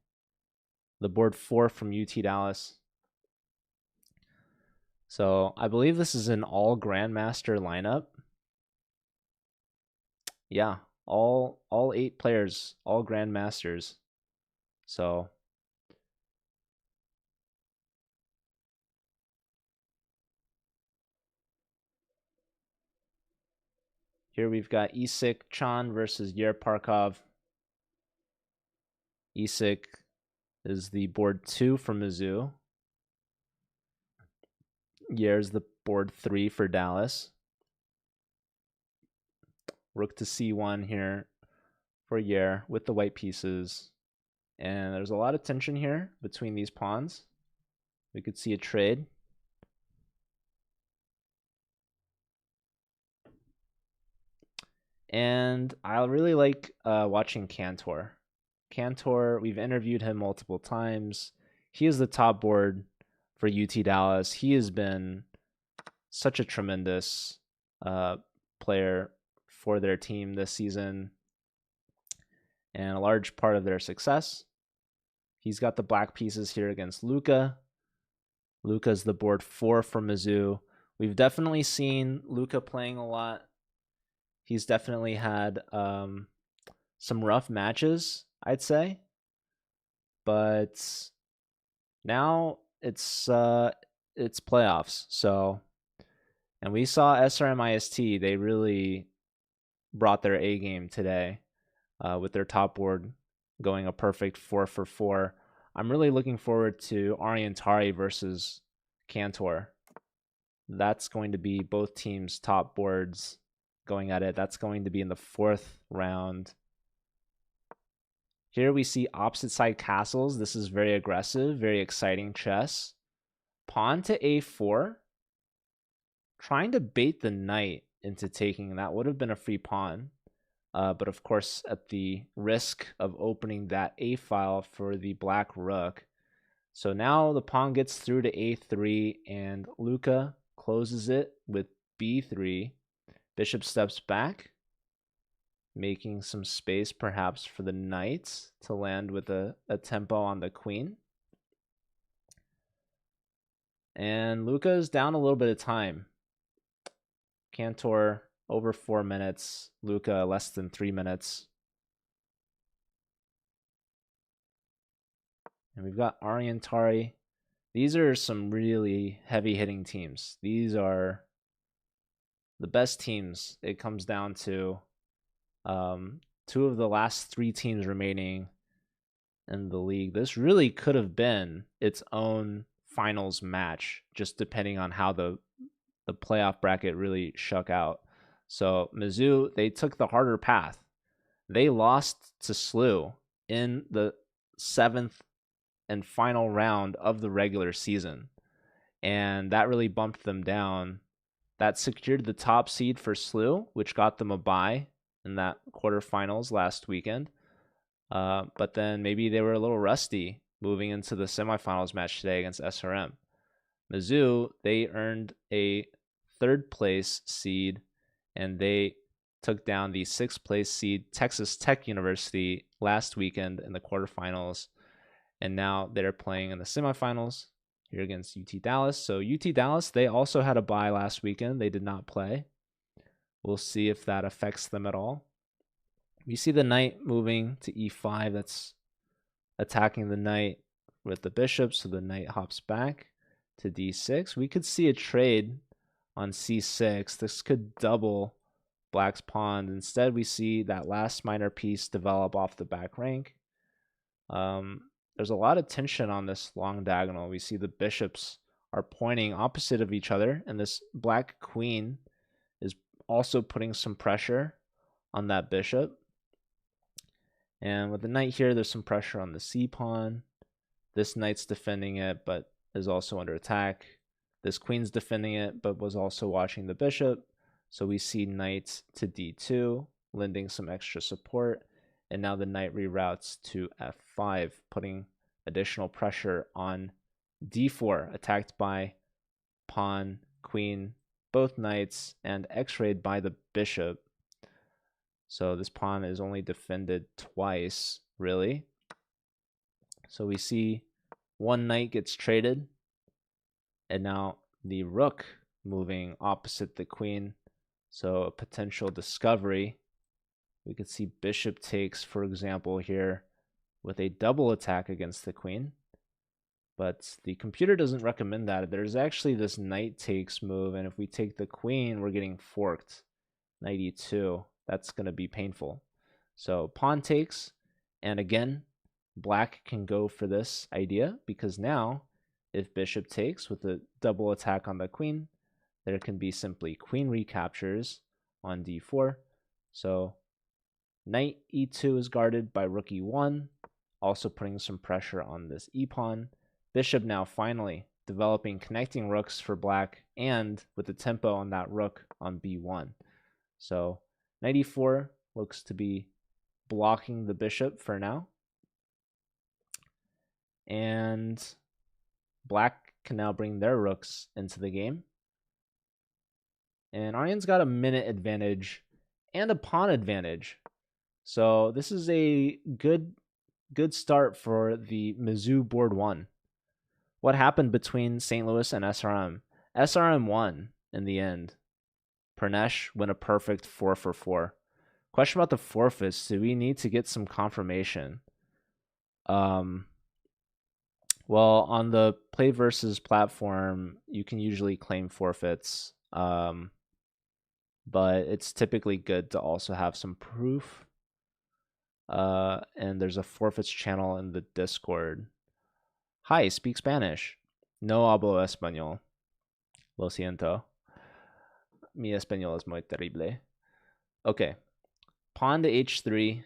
the board 4 from UT Dallas. So I believe this is an all Grandmaster lineup. Yeah, all 8 players, all Grandmasters. So here we've got Isik Chan versus Yer Parkov. Isik is the board 2 for Mizzou. Yer's the board 3 for Dallas. Rook to C1 here for Yer with the white pieces. And there's a lot of tension here between these pawns. We could see a trade. And I really like watching Cantor. Cantor, we've interviewed him multiple times. He is the top board for UT Dallas. He has been such a tremendous player for their team this season and a large part of their success. He's got the black pieces here against Luca. Luca's the board 4 for Mizzou. We've definitely seen Luca playing a lot. He's definitely had some rough matches, I'd say. But now it's playoffs. So, and we saw SRMIST, they really brought their A game today with their top board going a perfect 4 for 4. I'm really looking forward to Aryan Tari versus Cantor. That's going to be both teams' top boards going at it. That's going to be in the 4th round. Here we see opposite side castles. This is very aggressive, very exciting chess. Pawn to A4. Trying to bait the knight into taking. That would have been a free pawn. But of course, at the risk of opening that A file for the black rook. So now the pawn gets through to A3 and Luca closes it with B3. Bishop steps back, making some space perhaps for the knight to land with a tempo on the queen. And Luca is down a little bit of time. Cantor over 4 minutes, Luca less than 3 minutes. And we've got Aryan Tari. These are some really heavy hitting teams. These are the best teams. It comes down to 2 of the last 3 teams remaining in the league. This really could have been its own finals match, just depending on how the playoff bracket really shook out. So Mizzou, they took the harder path. They lost to SLU in the 7th and final round of the regular season. And that really bumped them down. That secured the top seed for SLU, which got them a bye in that quarterfinals last weekend. But then maybe they were a little rusty moving into the semifinals match today against SRM. Mizzou, they earned a third place seed, and they took down the sixth place seed Texas Tech University last weekend in the quarterfinals. And now they're playing in the semifinals here against UT Dallas. So UT Dallas, they also had a bye last weekend. They did not play. We'll see if that affects them at all. We see the knight moving to e5. That's attacking the knight with the bishop. So the knight hops back to d6. We could see a trade on c6. This could double black's pawn. Instead, we see that last minor piece develop off the back rank. There's a lot of tension on this long diagonal. We see the bishops are pointing opposite of each other, and this black queen is also putting some pressure on that bishop. And with the knight here, there's some pressure on the c pawn. This knight's defending it, but is also under attack. This queen's defending it, but was also watching the bishop. So we see knight to d2, lending some extra support. And now the knight reroutes to f5, putting additional pressure on d4, attacked by pawn, queen, both knights, and x-rayed by the bishop. So this pawn is only defended twice, really. So we see one knight gets traded, and now the rook moving opposite the queen. So a potential discovery. We could see bishop takes, for example, here with a double attack against the queen. But the computer doesn't recommend that. There's actually this knight takes move, and if we take the queen, we're getting forked. Knight e2. That's going to be painful. So pawn takes, and again, black can go for this idea, because now if bishop takes with a double attack on the queen, there can be simply queen recaptures on d4. So knight e2 is guarded by rook e1, also putting some pressure on this e-pawn. Bishop now finally developing connecting rooks for black, and with the tempo on that rook on b1. So knight e4 looks to be blocking the bishop for now. And black can now bring their rooks into the game. And Aryan's got a minute advantage and a pawn advantage. So this is a good start for the Mizzou board 1. What happened between St. Louis and SRM? SRM won in the end. Pranesh went a perfect 4-for-4. Question about the forfeits. Do we need to get some confirmation? Well, on the Play Versus platform, you can usually claim forfeits, but it's typically good to also have some proof. And there's a forfeits channel in the Discord. Hi, speak Spanish. No hablo español. Lo siento. Mi español es muy terrible. Okay. Pawn to h3.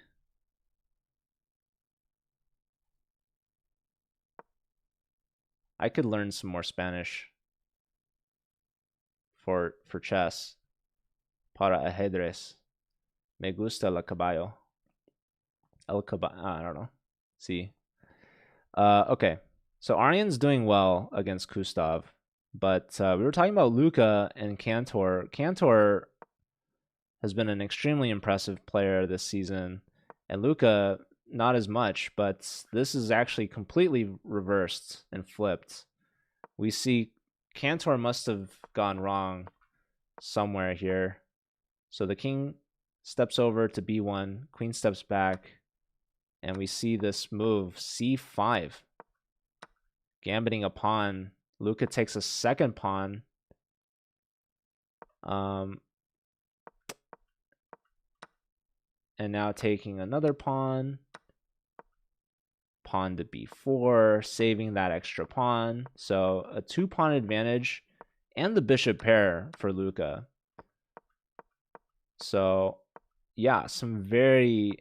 I could learn some more Spanish for chess. Para ajedrez. Me gusta el caballo. El caballo. I don't know. See. Okay. So Aryan's doing well against Kustav, but we were talking about Luka and Cantor. Cantor has been an extremely impressive player this season, and Luka not as much, but this is actually completely reversed and flipped. We see Cantor must have gone wrong somewhere here. So the king steps over to b1, queen steps back, and we see this move, c5. Gambiting a pawn. Luka takes a second pawn. And now taking another pawn. Pawn to b4, saving that extra pawn. So a 2-pawn advantage and the bishop pair for Luka. So yeah, some very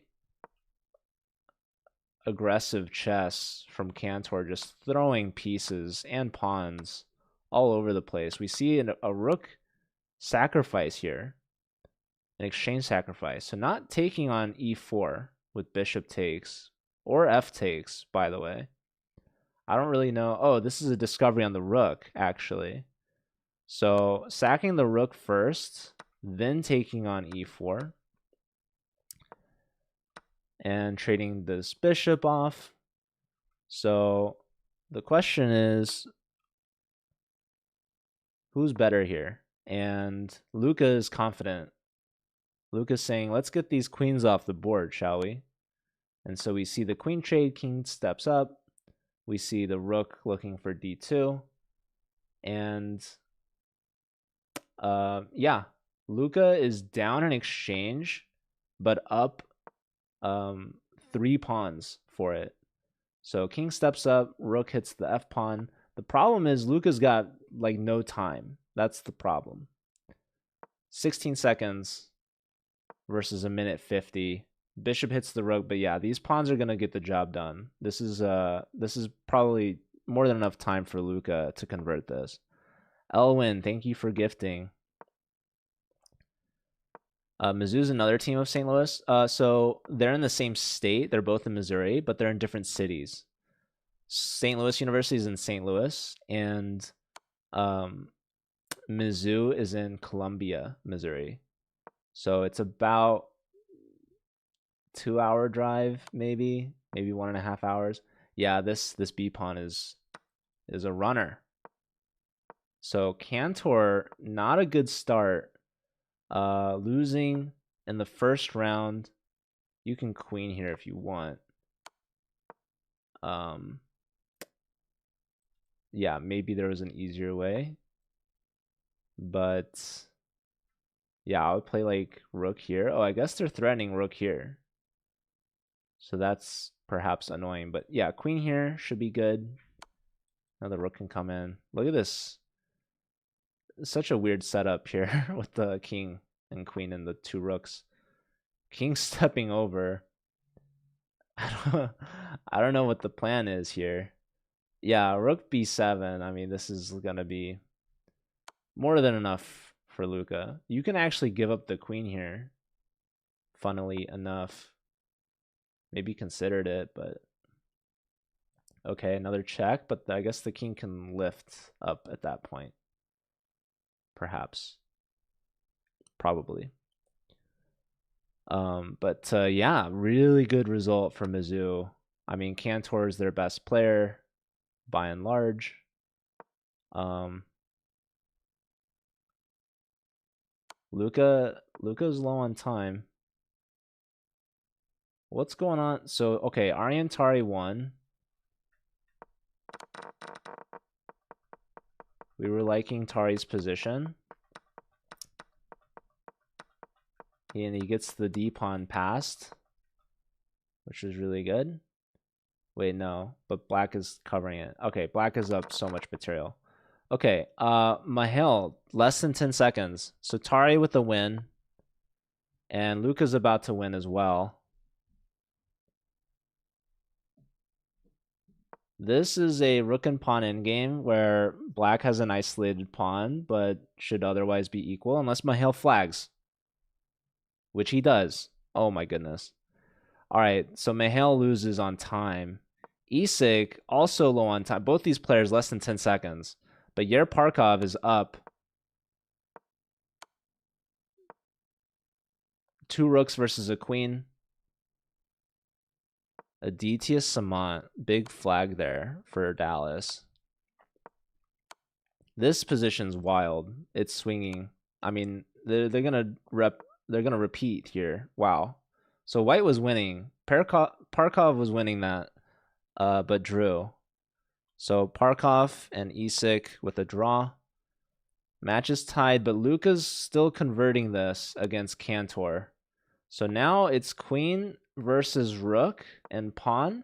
aggressive chess from Cantor, just throwing pieces and pawns all over the place. We see a rook sacrifice here. an exchange sacrifice. So not taking on e4 with bishop takes or f takes, by the way. I don't really know. Oh, this is a discovery on the rook, actually. So sacking the rook first, then taking on e4. And trading this bishop off. So the question is, who's better here? And Luca is confident. Luca's saying, let's get these queens off the board, shall we? And so we see the queen trade, king steps up. We see the rook looking for d2. And yeah, Luca is down in exchange, but up 3 pawns for it. So king steps up, rook hits the f pawn. The problem is Luca's got like no time. That's the problem. 16 seconds versus a minute 50. Bishop hits the rook, but yeah, these pawns are gonna get the job done. This is probably more than enough time for Luca to convert this. Elwin, thank you for gifting. Mizzou's another team of St. Louis. So they're in the same state. They're both in Missouri, but they're in different cities. St. Louis University is in St. Louis, and Mizzou is in Columbia, Missouri. So it's about 2-hour drive, maybe 1.5 hours. Yeah, this B pawn is a runner. So Cantor, not a good start. Losing in the first round. You can queen here if you want. Yeah, maybe there was an easier way. But yeah, I would play like rook here. Oh, I guess they're threatening rook here. So that's perhaps annoying. But yeah, queen here should be good. Now the rook can come in. Look at this. It's such a weird setup here with the king and queen and the 2 rooks. King stepping over. I don't know what the plan is here. Yeah, rook b7. I mean, this is going to be more than enough for Luca. You can actually give up the queen here, funnily enough. Maybe considered it, but okay, another check, but I guess the king can lift up at that point. Perhaps. Probably. But yeah, really good result for Mizzou. I mean, Cantor is their best player by and large. Luca's low on time. What's going on? So, okay, Aryan Tari won. We were liking Tari's position. And he gets the D pawn passed, which is really good. Wait, no, but black is covering it. Okay, black is up so much material. Okay, Mahil, less than 10 seconds. So Tari with the win. And Luca's about to win as well. This is a rook and pawn endgame where black has an isolated pawn, but should otherwise be equal unless Mahil flags. Which he does. Oh my goodness. All right, so Mahil loses on time. Isak also low on time. Both these players less than 10 seconds. But Yerparkov is up. 2 rooks versus a queen. Aditya Samant. Big flag there for Dallas. This position's wild. It's swinging. I mean, they're gonna repeat here. Wow. So white was winning. Parkov was winning that, but drew. So Parkov and Isak with a draw. Match is tied, but Luca's still converting this against Cantor. So now it's queen versus rook and pawn.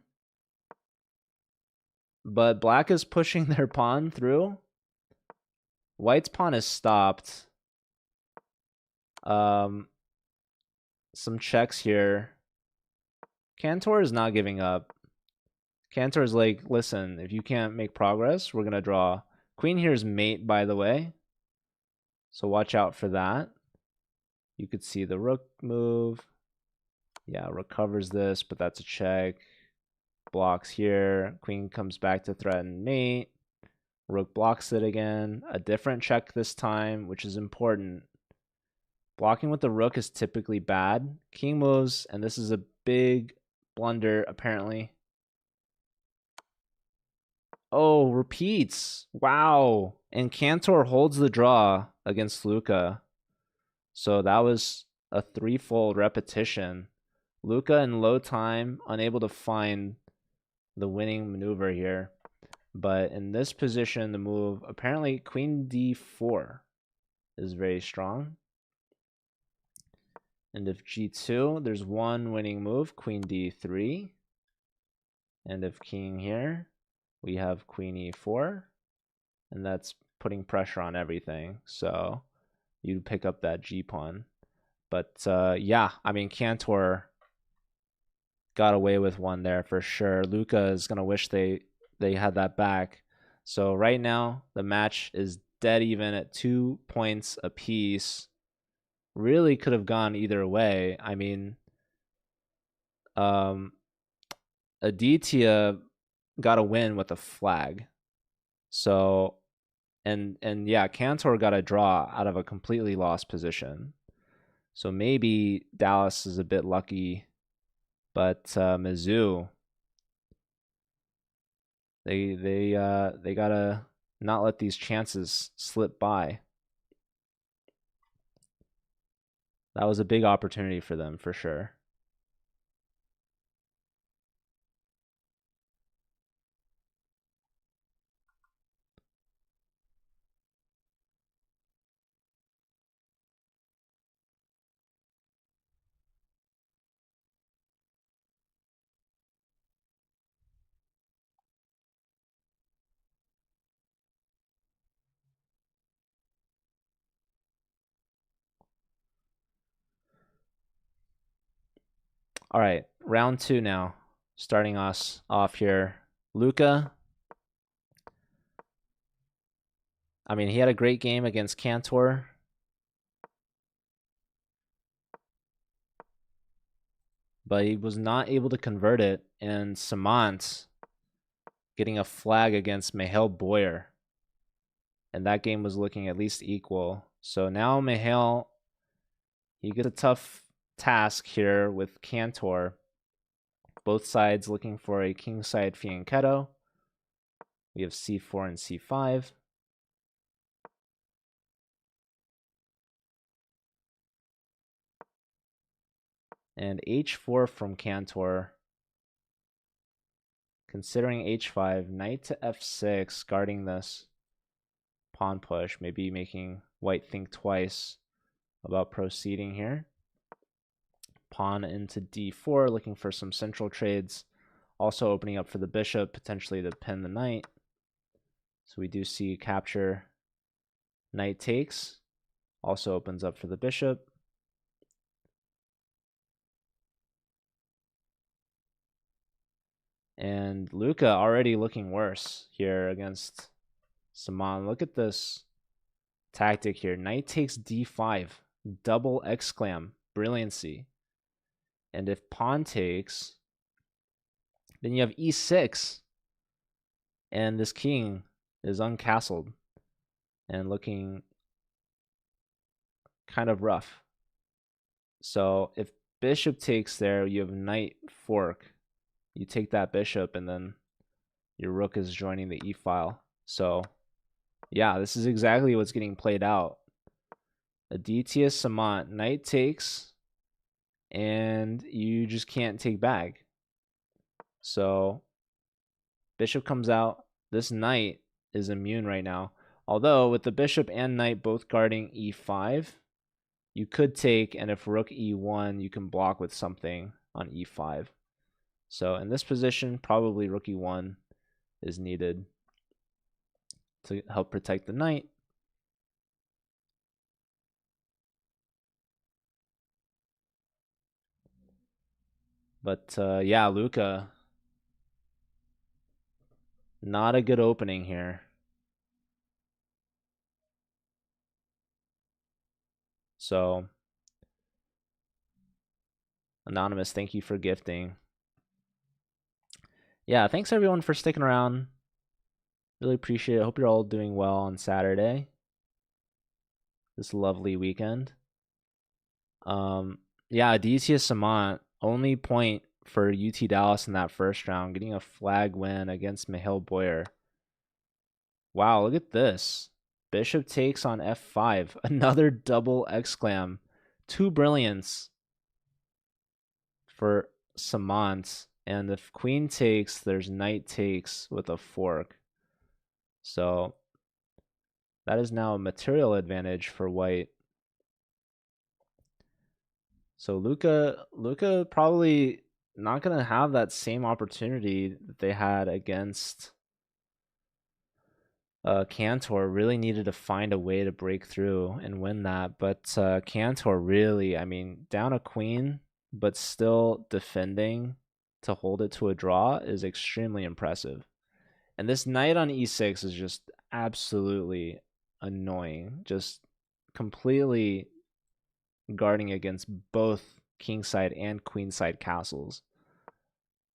But black is pushing their pawn through. White's pawn is stopped. Some checks here. Cantor is not giving up. Cantor is like, listen, if you can't make progress, we're going to draw. Queen here is mate, by the way. So watch out for that. You could see the rook move. Yeah, rook covers this, but that's a check. Blocks here. Queen comes back to threaten mate. Rook blocks it again. A different check this time, which is important. Blocking with the rook is typically bad. King moves, and this is a big blunder, apparently. Oh, repeats. Wow. And Cantor holds the draw against Luca. So that was a threefold repetition. Luca in low time, unable to find the winning maneuver here. But in this position, the move, apparently queen d4 is very strong. And if g2, there's one winning move, queen d3. And if king here, we have queen e4. And that's putting pressure on everything. So you pick up that g-pawn. But yeah, I mean, Cantor got away with one there for sure. Luca is going to wish they had that back. So right now, the match is dead even at 2 points apiece. Really could have gone either way. I mean, Aditya got a win with a flag. So, and yeah, Cantor got a draw out of a completely lost position. So maybe Dallas is a bit lucky, but Mizzou, they gotta not let these chances slip by. That was a big opportunity for them for sure. All right, round 2 now. Starting us off here. Luca. I mean, he had a great game against Cantor. But he was not able to convert it. And Samant getting a flag against Mihail Boyer. And that game was looking at least equal. So now Mihail, he gets a tough task here with Cantor. Both sides looking for a kingside fianchetto. We have c4 and c5. And h4 from Cantor. Considering h5, knight to f6, guarding this pawn push, maybe making white think twice about proceeding here. Pawn into d4, looking for some central trades. Also opening up for the bishop, potentially to pin the knight. So we do see capture. Knight takes. Also opens up for the bishop. And Luca already looking worse here against Saman. Look at this tactic here. Knight takes d5. Double exclam. Brilliancy. And if pawn takes, then you have e6. And this king is uncastled and looking kind of rough. So if bishop takes there, you have knight fork. You take that bishop, and then your rook is joining the e file. So yeah, this is exactly what's getting played out. Aditya Samant, knight takes, and you just can't take back. So bishop comes out. This knight is immune right now. Although with the bishop and knight both guarding e5, you could take, and if rook e1, you can block with something on e5. So in this position, probably rook e1 is needed to help protect the knight. But yeah, Luca, not a good opening here. So Anonymous, thank you for gifting. Yeah, thanks everyone for sticking around. Really appreciate it. Hope you're all doing well on Saturday. This lovely weekend. Yeah, Aditya Samant, only point for UT Dallas in that first round, getting a flag win against Mihail Boyer. Wow, look at this. Bishop takes on f5. Another double exclam. 2 brilliance for Samant. And if queen takes, there's knight takes with a fork. So that is now a material advantage for white. So Luca probably not going to have that same opportunity that they had against Cantor. Really needed to find a way to break through and win that. But Cantor really, I mean, down a queen, but still defending to hold it to a draw is extremely impressive. And this knight on e6 is just absolutely annoying. Just completely guarding against both kingside and queenside castles.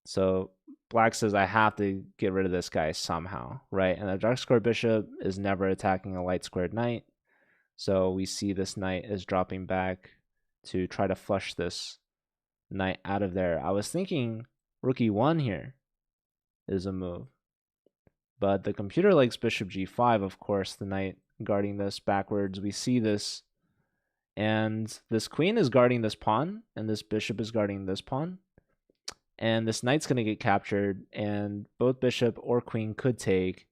So black says, I have to get rid of this guy somehow, right? And the dark square bishop is never attacking a light squared knight. So we see this knight is dropping back to try to flush this knight out of there. I was thinking rook e1 here is a move. But the computer likes bishop g5, of course, the knight guarding this backwards. We see this, and this queen is guarding this pawn, and this bishop is guarding this pawn. And this knight's going to get captured, and both bishop or queen could take.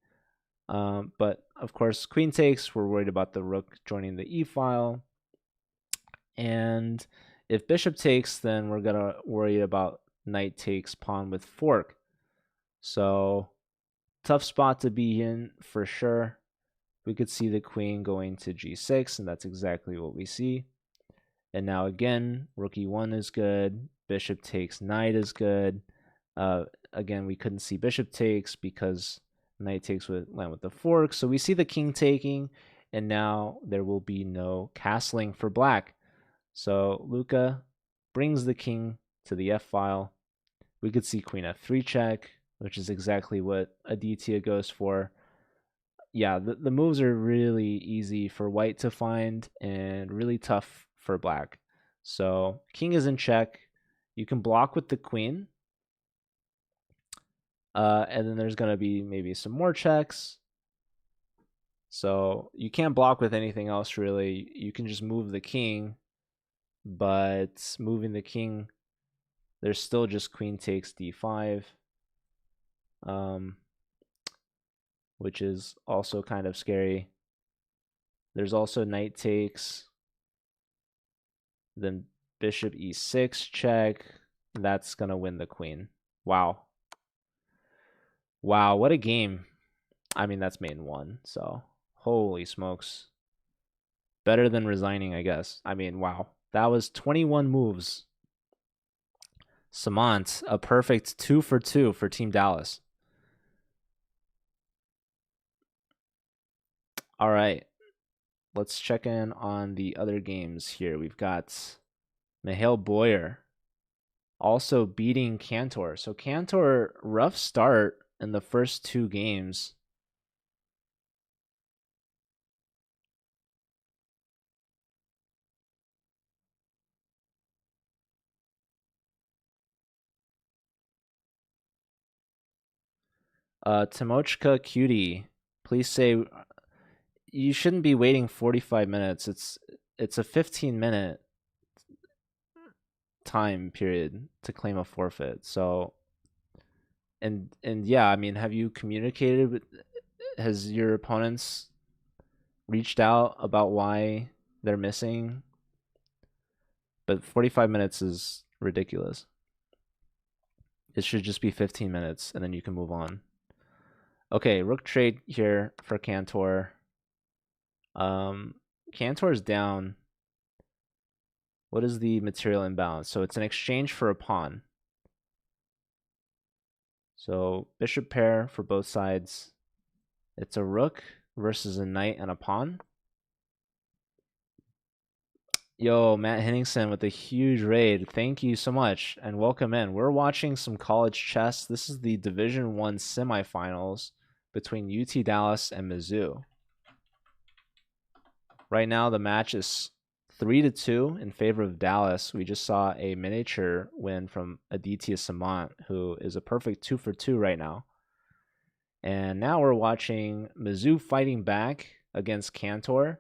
But, of course, queen takes. We're worried about the rook joining the e-file. And if bishop takes, then we're going to worry about knight takes pawn with fork. So tough spot to be in for sure. We could see the queen going to g6, and that's exactly what we see. And now again, rook e1 is good. Bishop takes knight is good. Again, we couldn't see bishop takes because knight takes with land with the fork. So we see the king taking, and now there will be no castling for black. So Luca brings the king to the f-file. We could see queen f3 check, which is exactly what Aditya goes for. Yeah, the moves are really easy for white to find and really tough for black. So king is in check. You can block with the queen. And then there's going to be maybe some more checks. So you can't block with anything else, really. You can just move the king. But moving the king, there's still just queen takes d5. Which is also kind of scary. There's also knight takes. Then bishop e6 check. That's going to win the queen. Wow. Wow, what a game. I mean, that's main one, so holy smokes. Better than resigning, I guess. I mean, wow. That was 21 moves. Samant, a perfect 2 for 2 for Team Dallas. All right. Let's check in on the other games here. We've got Mihail Boyer also beating Cantor. So Cantor, rough start in the first 2 games. Timochka Cutie, please say you shouldn't be waiting 45 minutes. It's a 15-minute time period to claim a forfeit. So and yeah, I mean, have you communicated with, has your opponents reached out about why they're missing? But 45 minutes is ridiculous. It should just be 15 minutes and then you can move on. Okay, rook trade here for Cantor. Cantor's down. What is the material imbalance? So it's an exchange for a pawn. So bishop pair for both sides. It's a rook versus a knight and a pawn. Yo, Matt Henningsen with a huge raid. Thank you so much and welcome in. We're watching some college chess. This is the Division 1 semifinals between UT Dallas and Mizzou. Right now the match is 3-2 in favor of Dallas. We just saw a miniature win from Aditya Samant, who is a perfect 2 for 2 right now. And now we're watching Mizzou fighting back against Cantor.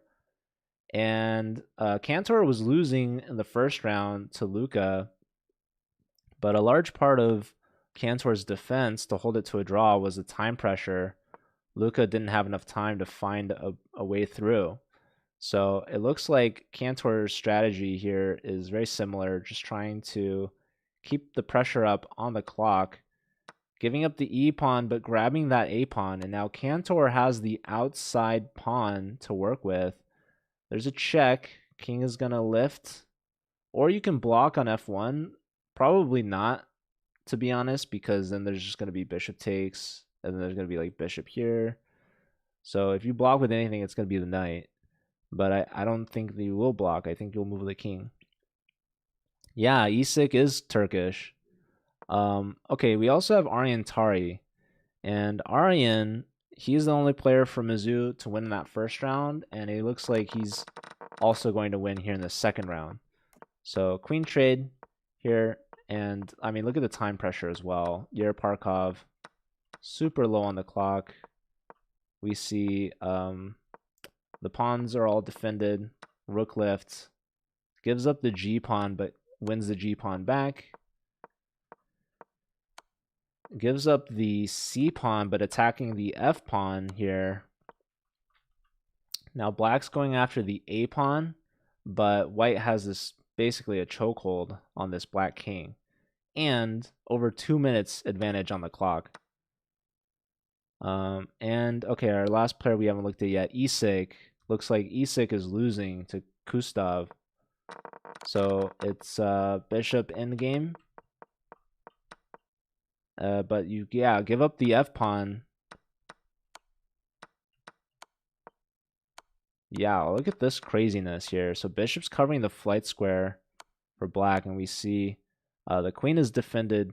And Cantor was losing in the first round to Luca, but a large part of Cantor's defense to hold it to a draw was the time pressure. Luca didn't have enough time to find a way through. So it looks like Cantor's strategy here is very similar, just trying to keep the pressure up on the clock, giving up the E pawn, but grabbing that A pawn. And now Cantor has the outside pawn to work with. There's a check. King is going to lift. Or you can block on F1. Probably not, to be honest, because then there's just going to be bishop takes. And then there's going to be like bishop here. So if you block with anything, it's going to be the knight. But I don't think that you will block. I think you'll move the king. Yeah, Isik is Turkish. Okay, we also have Aryan Tari. And Aryan, he's the only player from Mizzou to win that first round. And it looks like he's also going to win here in the second round. So queen trade here. And I mean, look at the time pressure as well. Yerparkov, super low on the clock. We see the pawns are all defended. Rook lift. Gives up the G pawn, but wins the G pawn back. Gives up the C pawn, but attacking the F pawn here. Now black's going after the A pawn, but white has this basically a chokehold on this black king. And over 2 minutes advantage on the clock. And okay, our last player we haven't looked at yet, Isik. Looks like Isik is losing to Kustav. So it's bishop endgame. But you give up the F pawn. Yeah, look at this craziness here. So bishop's covering the flight square for black, and we see the queen is defended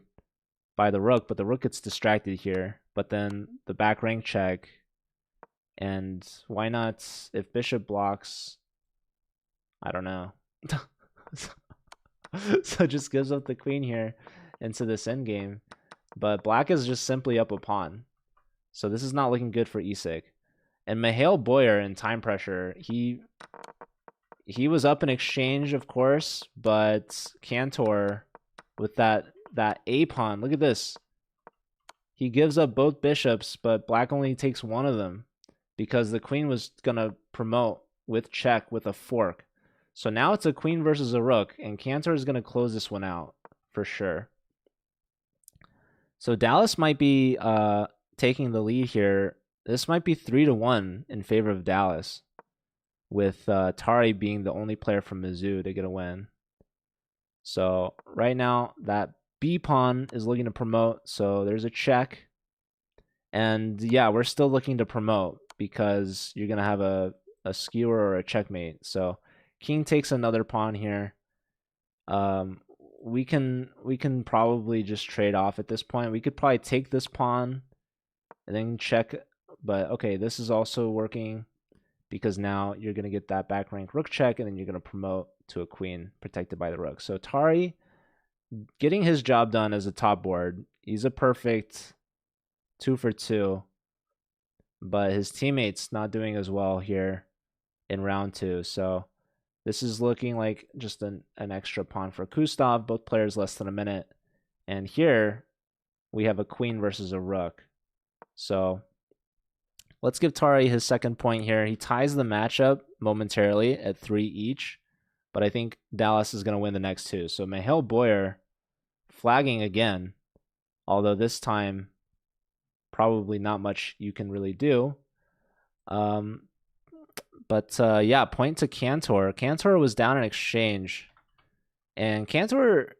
by the rook, but the rook gets distracted here. But then the back rank check. And why not, if bishop blocks, I don't know. So just gives up the queen here into this endgame. But black is just simply up a pawn. So this is not looking good for Isik. And Mikhail Boyer in time pressure, he was up in exchange, of course, but Cantor with that A pawn, look at this. He gives up both bishops, but black only takes one of them because the queen was going to promote with check with a fork. So now it's a queen versus a rook, and Cantor is going to close this one out for sure. So Dallas might be taking the lead here. This might be 3-1 in favor of Dallas, with Tari being the only player from Mizzou to get a win. So right now that B pawn is looking to promote, so there's a check. And yeah, we're still looking to promote because you're gonna have a skewer or a checkmate. So king takes another pawn here. We can probably just trade off at this point. We could probably take this pawn and then check, but okay, this is also working because now you're gonna get that back rank rook check, and then you're gonna promote to a queen protected by the rook. So Tari getting his job done as a top board. He's a perfect 2 for 2, but his teammates not doing as well here in round 2. So this is looking like just an extra pawn for Kustav, both players less than a minute. And here we have a queen versus a rook. So let's give Tari his second point here. He ties the matchup momentarily at 3 each, but I think Dallas is going to win the next 2. So Mikhail Boyer flagging again, although this time probably not much you can really do. But yeah, point to Cantor. Cantor was down in exchange, and Cantor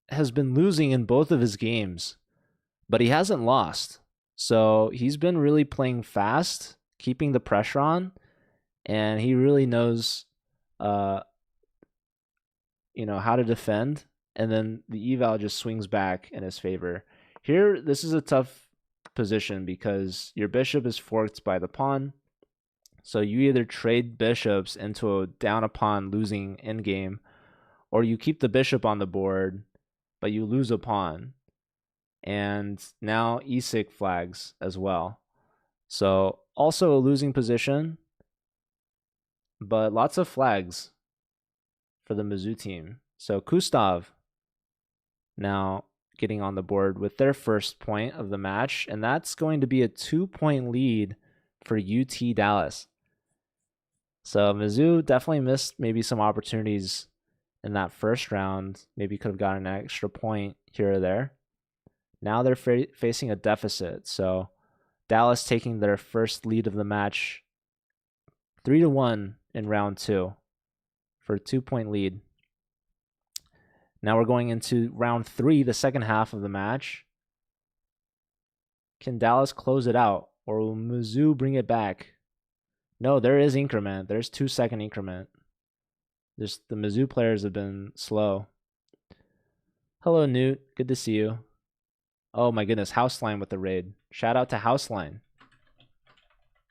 has been losing in both of his games, but he hasn't lost. So he's been really playing fast, keeping the pressure on, and he really knows how to defend, and then the eval just swings back in his favor. Here, this is a tough position because your bishop is forked by the pawn. So you either trade bishops into a down a pawn losing endgame, or you keep the bishop on the board, but you lose a pawn. And now e6 flags as well. So also a losing position, but lots of flags for the Mizzou team. So Kustav now getting on the board with their first point of the match, and that's going to be a 2-point lead for UT Dallas. So Mizzou definitely missed maybe some opportunities in that first round. Maybe could have gotten an extra point here or there. Now they're facing a deficit. So Dallas taking their first lead of the match 3-1 in round 2 for a 2-point lead. Now we're going into round 3, the second half of the match. Can Dallas close it out, or will Mizzou bring it back? No, there is increment. There's 2-second increment. The Mizzou players have been slow. Hello, Newt. Good to see you. Oh my goodness, Houseline with the raid. Shout out to Houseline.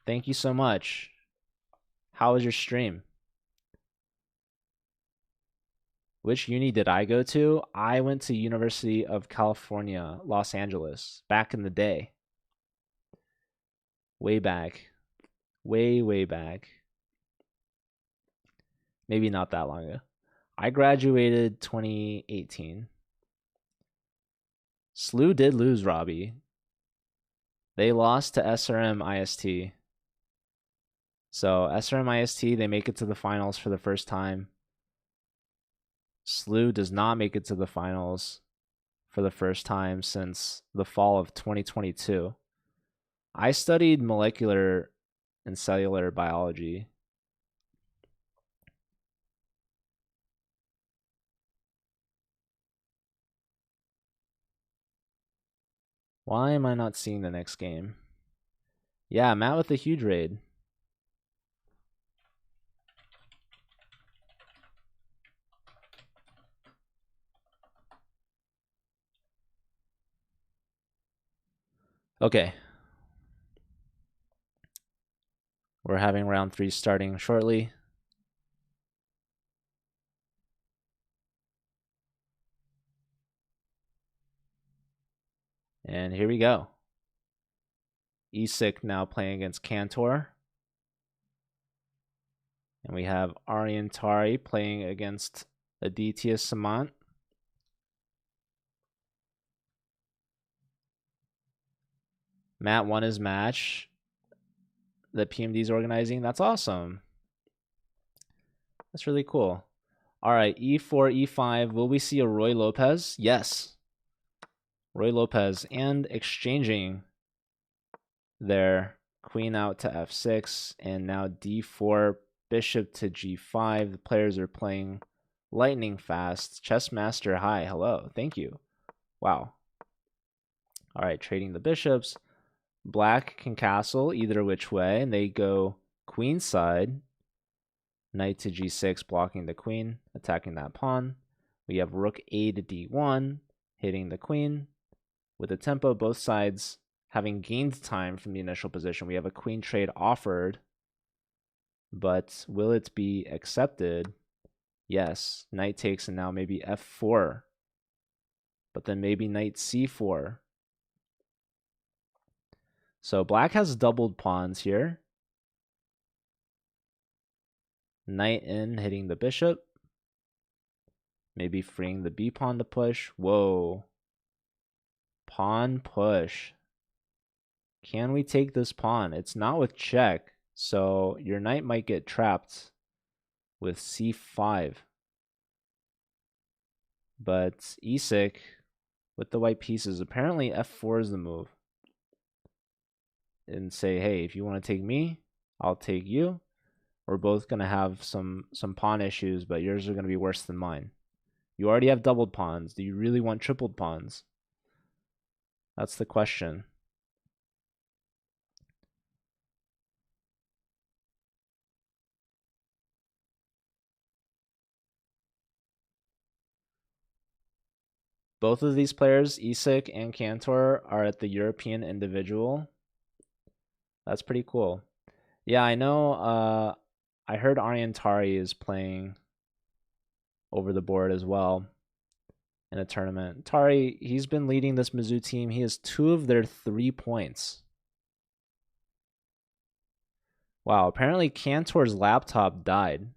Thank you so much. How was your stream? Which uni did I go to? I went to University of California, Los Angeles, back in the day. Way back. Way back. Maybe not that long ago. I graduated 2018. SLU did lose, Robbie. They lost to SRM IST. So SRM IST, they make it to the finals for the first time. SLU does not make it to the finals for the first time since the fall of 2022. I studied molecular and cellular biology. Why am I not seeing the next game? Yeah, Matt with a huge raid. Okay. We're having round 3 starting shortly. And here we go. Isak now playing against Cantor. And we have Aryan Tari playing against Aditya Samant. Matt won his match that PMD is organizing. That's awesome. That's really cool. All right, E4, E5. Will we see a Roy Lopez? Yes. Roy Lopez and exchanging their queen out to F6 and now D4, bishop to G5. The players are playing lightning fast. Chessmaster, hi, hello, thank you. Wow. All right, trading the bishops. Black can castle either which way, and they go queenside. Knight to G6, blocking the queen, attacking that pawn. We have rook A to D1, hitting the queen. With the tempo, both sides having gained time from the initial position. We have a queen trade offered, but will it be accepted? Yes. Knight takes, and now maybe F4, but then maybe Knight C4. So black has doubled pawns here. Knight in, hitting the bishop. Maybe freeing the B pawn to push. Whoa. Pawn push. Can we take this pawn? It's not with check, so your knight might get trapped with C5. But Isak with the white pieces, apparently F4 is the move. And say, hey, if you want to take me, I'll take you. We're both going to have some pawn issues, but yours are going to be worse than mine. You already have doubled pawns. Do you really want tripled pawns? That's the question. Both of these players, Isak and Cantor, are at the European individual. That's pretty cool. Yeah, I know. I heard Aryan Tari is playing over the board as well in a tournament. Tari, he's been leading this Mizzou team. He has 2 of their 3 points. Wow, apparently Cantor's laptop died.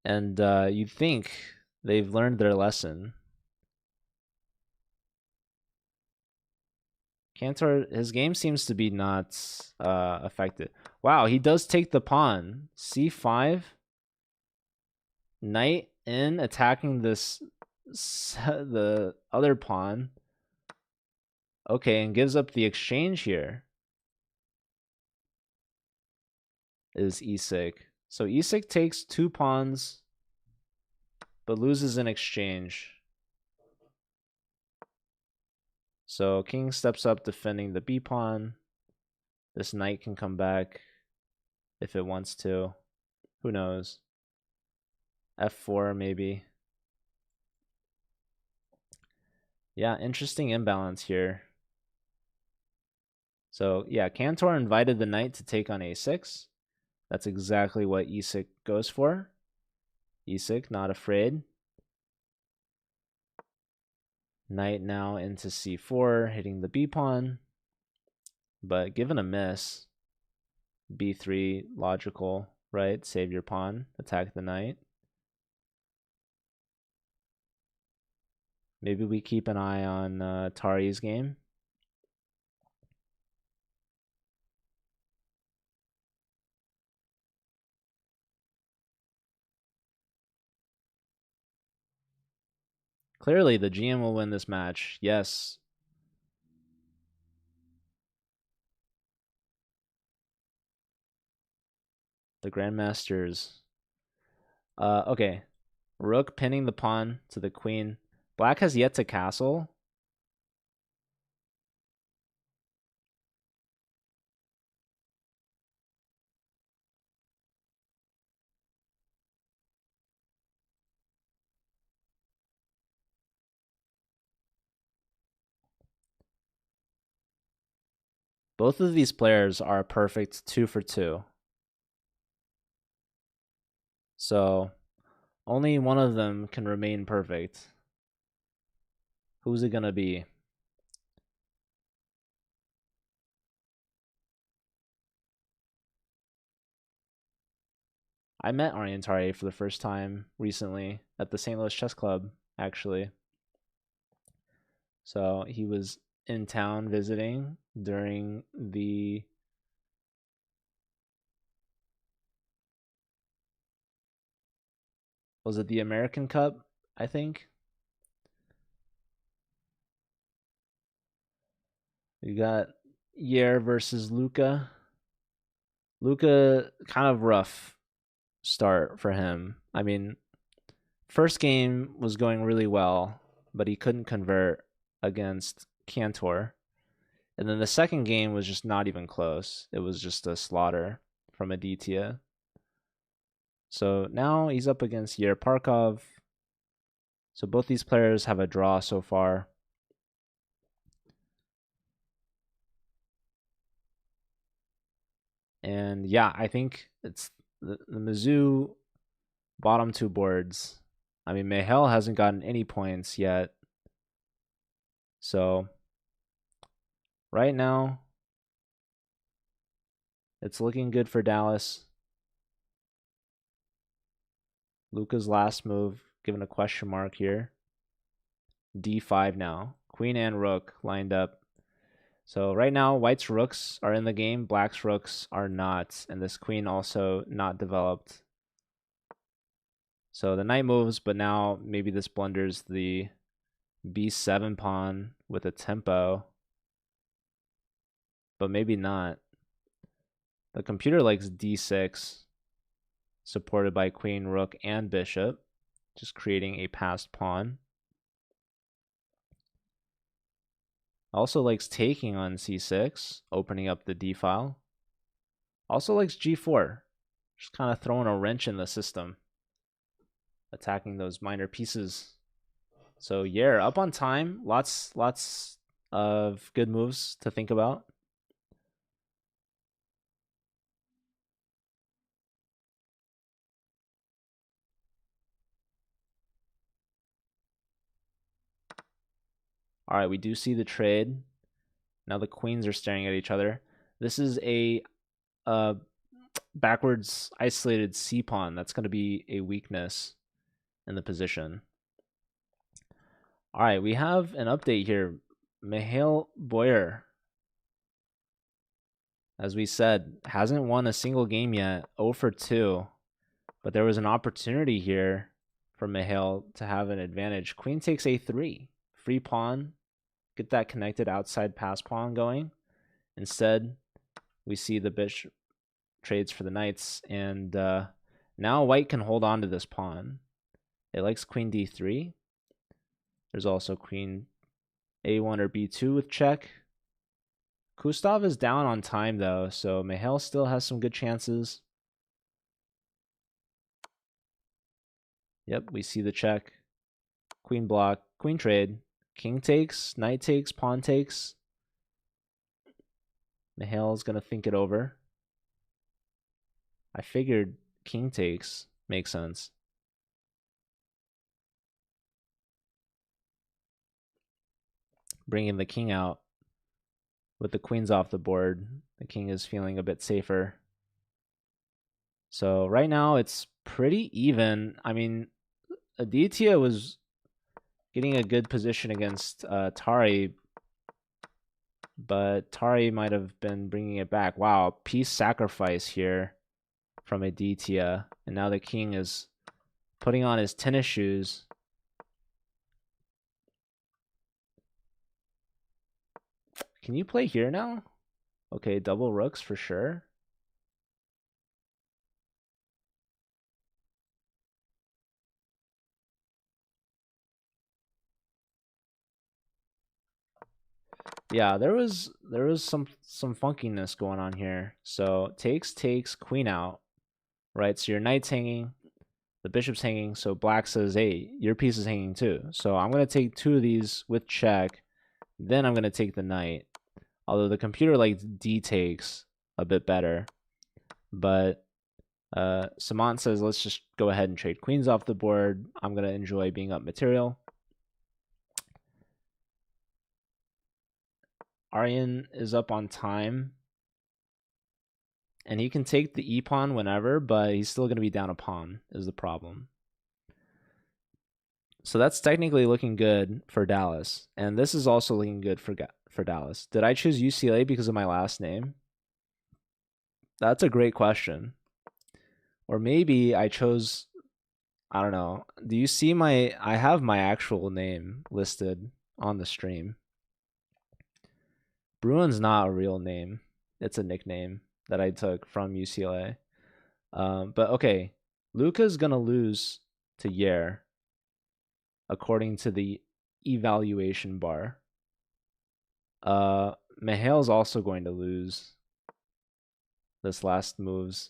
And you'd think they've learned their lesson. Cantor, his game seems to be not affected. Wow, he does take the pawn. C5. Knight in, attacking the other pawn. Okay, and gives up the exchange here. Is Isak. So Isak takes 2 pawns, but loses in exchange. So king steps up, defending the b pawn. This knight can come back if it wants to. Who knows? F4 maybe. Yeah, interesting imbalance here. So yeah, Cantor invited the knight to take on a6. That's exactly what Isak goes for. Isak not afraid. Knight now into c4, hitting the b pawn. But given a miss, b3 logical, right? Save your pawn, attack the knight. Maybe we keep an eye on Tari's game. Clearly, the GM will win this match. Yes. The Grandmasters. Okay. Rook pinning the pawn to the queen. Black has yet to castle. Both of these players are a perfect 2 for 2. So only one of them can remain perfect. Who's it going to be? I met Aryan Tari for the first time recently at the St. Louis Chess Club, actually. So he was in town visiting during the was it the American Cup, I think? We got Yer versus Luca. Luca, kind of rough start for him. I mean, first game was going really well, but he couldn't convert against Cantor. And then the second game was just not even close. It was just a slaughter from Aditya. So now he's up against Yer Parkov. So both these players have a draw so far. And yeah, I think it's the Mizzou bottom 2 boards. I mean, Mihel hasn't gotten any points yet. So right now, it's looking good for Dallas. Luca's last move, given a question mark here. D5 now. Queen and rook lined up. So right now, white's rooks are in the game, black's rooks are not, and this queen also not developed. So the knight moves, but now maybe this blunders the b7 pawn with a tempo, but maybe not. The computer likes d6, supported by queen, rook, and bishop, just creating a passed pawn. Also likes taking on c6, opening up the d file. Also likes g4, just kind of throwing a wrench in the system, attacking those minor pieces. So yeah, up on time. Lots of good moves to think about. All right, we do see the trade. Now the queens are staring at each other. This is a uh, backwards isolated c pawn. That's going to be a weakness in the position. All right, we have an update here. Mihail Boyer, as we said, hasn't won a single game yet, 0 for 2. But there was an opportunity here for Mihail to have an advantage. Queen takes a3. Free pawn. Get that connected outside pass pawn going. Instead, we see the bishop trades for the knights. And now white can hold on to this pawn. It likes queen d3. There's also queen a1 or b2 with check. Kustov is down on time, though, so Mihail still has some good chances. Yep, we see the check. Queen block, queen trade. King takes, knight takes, pawn takes. Mihail's going to think it over. I figured king takes makes sense. Bringing the king out. With the queens off the board, the king is feeling a bit safer. So right now it's pretty even. I mean, Aditya was getting a good position against Tari, but Tari might have been bringing it back. Wow, piece sacrifice here from Aditya. And now the king is putting on his tennis shoes. Can you play here now? Okay, double rooks for sure. Yeah, there was some funkiness going on here. So takes, queen out, right? So your knight's hanging, the bishop's hanging. So black says, hey, your piece is hanging too. So I'm gonna take 2 of these with check. Then I'm gonna take the knight. Although the computer likes d takes a bit better, but Samant says, let's just go ahead and trade queens off the board. I'm gonna enjoy being up material. Aryan is up on time. And he can take the e-pawn whenever, but he's still going to be down a pawn is the problem. So that's technically looking good for Dallas. And this is also looking good for Dallas. Did I choose UCLA because of my last name? That's a great question. Or maybe I chose, I don't know. Do you see I have my actual name listed on the stream. Bruin's not a real name. It's a nickname that I took from UCLA. But okay, Luca's going to lose to Yair according to the evaluation bar. Mihail's also going to lose this last moves.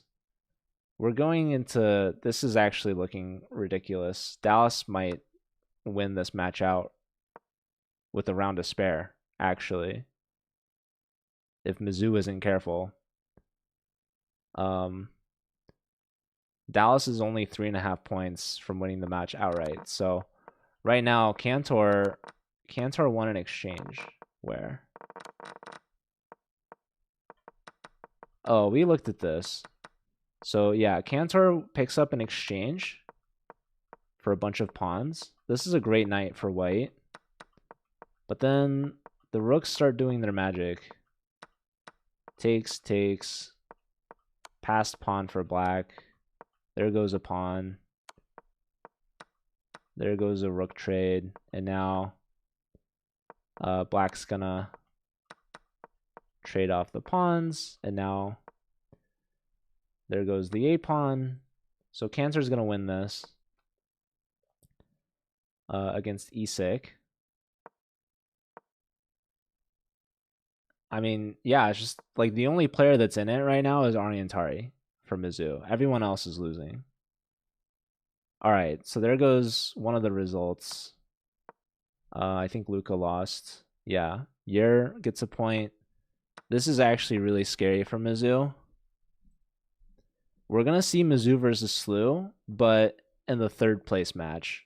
We're going into, this is actually looking ridiculous. Dallas might win this match out with a round to spare, actually, if Mizzou isn't careful. Dallas is only 3.5 points from winning the match outright. So right now, Cantor won an exchange. Where? Oh, we looked at this. So yeah, Cantor picks up an exchange for a bunch of pawns. This is a great night for white. But then the rooks start doing their magic. Takes. Passed pawn for black. There goes a pawn. There goes a rook trade. And now black's gonna trade off the pawns. And now there goes the a pawn. So Cantor's gonna win this against Isak. I mean, yeah, it's just like the only player that's in it right now is Ariantari from Mizzou. Everyone else is losing. All right, so there goes one of the results. I think Luca lost. Yeah, Yer gets a point. This is actually really scary for Mizzou. We're gonna see Mizzou versus Slew, but in the third place match,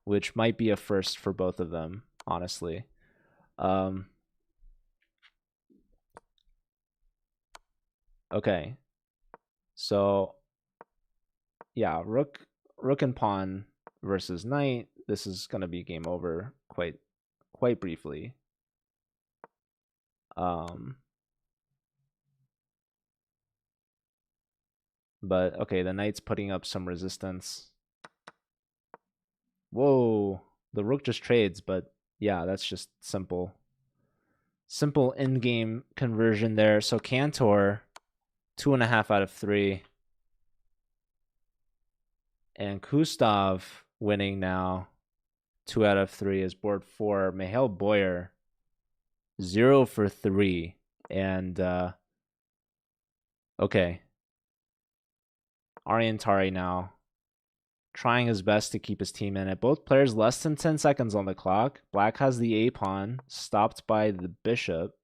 which might be a first for both of them, honestly. Okay, so yeah, rook and pawn versus knight. This is gonna be game over quite briefly. But okay, the knight's putting up some resistance. Whoa, the rook just trades, but yeah, that's just simple in-game conversion there. So Cantor, 2.5 out of 3. And Kustav winning now, 2 out of 3 is board 4. Mihail Boyer, 0 for 3. And okay, Ariantari now trying his best to keep his team in it. Both players less than 10 seconds on the clock. Black has the A pawn, stopped by the bishop.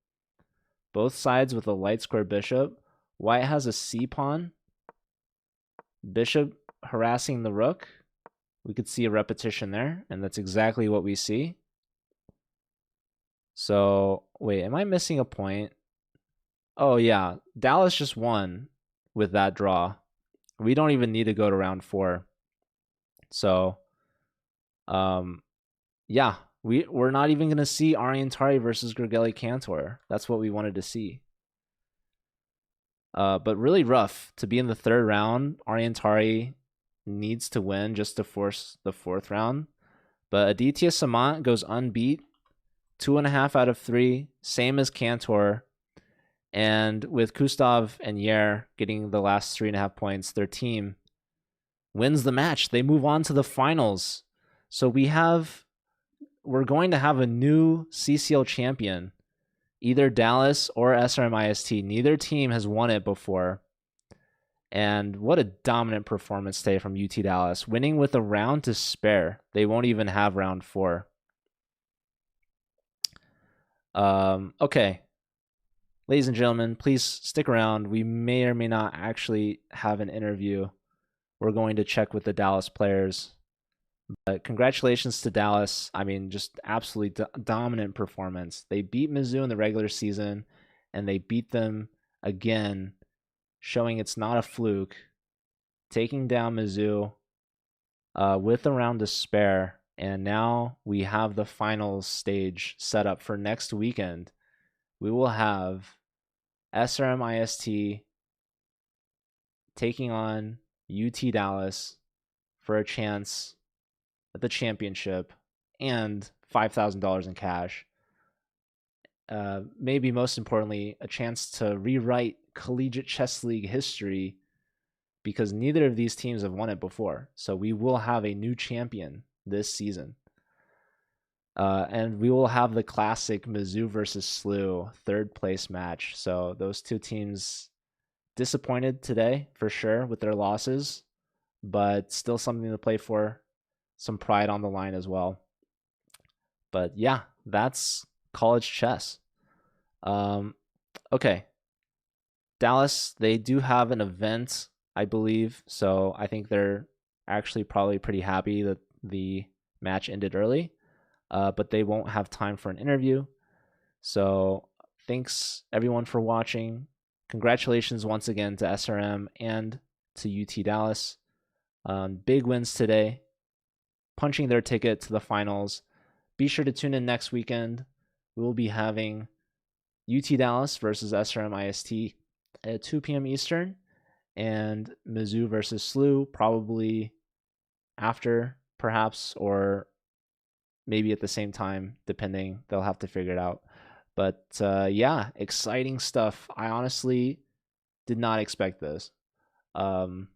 Both sides with a light square bishop. White has a C pawn. Bishop harassing the rook. We could see a repetition there, and that's exactly what we see. So, wait, am I missing a point? Oh, yeah. Dallas just won with that draw. We don't even need to go to round 4. So, yeah, we're not even going to see Ariantari versus Grigeli Cantor. That's what we wanted to see. But really rough to be in the third round. Ariantari needs to win just to force the fourth round. But Aditya Samant goes unbeat, 2.5 out of 3, same as Cantor. And with Kustav and Yer getting the last 3.5 points, their team wins the match. They move on to the finals. So we're going to have a new CCL champion, either Dallas or SRMIST. Neither team has won it before. And what a dominant performance today from UT Dallas, winning with a round to spare. They won't even have round 4. Okay. Ladies and gentlemen, please stick around. We may or may not actually have an interview. We're going to check with the Dallas players. But congratulations to Dallas. I mean, just absolutely dominant performance. They beat Mizzou in the regular season, and they beat them again, showing it's not a fluke. Taking down Mizzou with a round to spare. And now we have the finals stage set up for next weekend. We will have SRMIST taking on UT Dallas for a chance at the championship and $5,000 in cash. Maybe most importantly, a chance to rewrite Collegiate Chess League history, because neither of these teams have won it before. So we will have a new champion this season. And we will have the classic Mizzou versus SLU third place match. So those two teams disappointed today for sure with their losses, but still something to play for. Some pride on the line as well. But yeah, that's college chess. Okay. Dallas, they do have an event, I believe. So I think they're actually probably pretty happy that the match ended early. But they won't have time for an interview. So thanks everyone for watching. Congratulations once again to SRM and to UT Dallas. Big wins today, punching their ticket to the finals. Be sure to tune in next weekend. We will be having UT Dallas versus SRM IST at 2 p.m. Eastern, and Mizzou versus SLU probably after, perhaps, or maybe at the same time, depending. They'll have to figure it out. But yeah, exciting stuff. I honestly did not expect this. Well,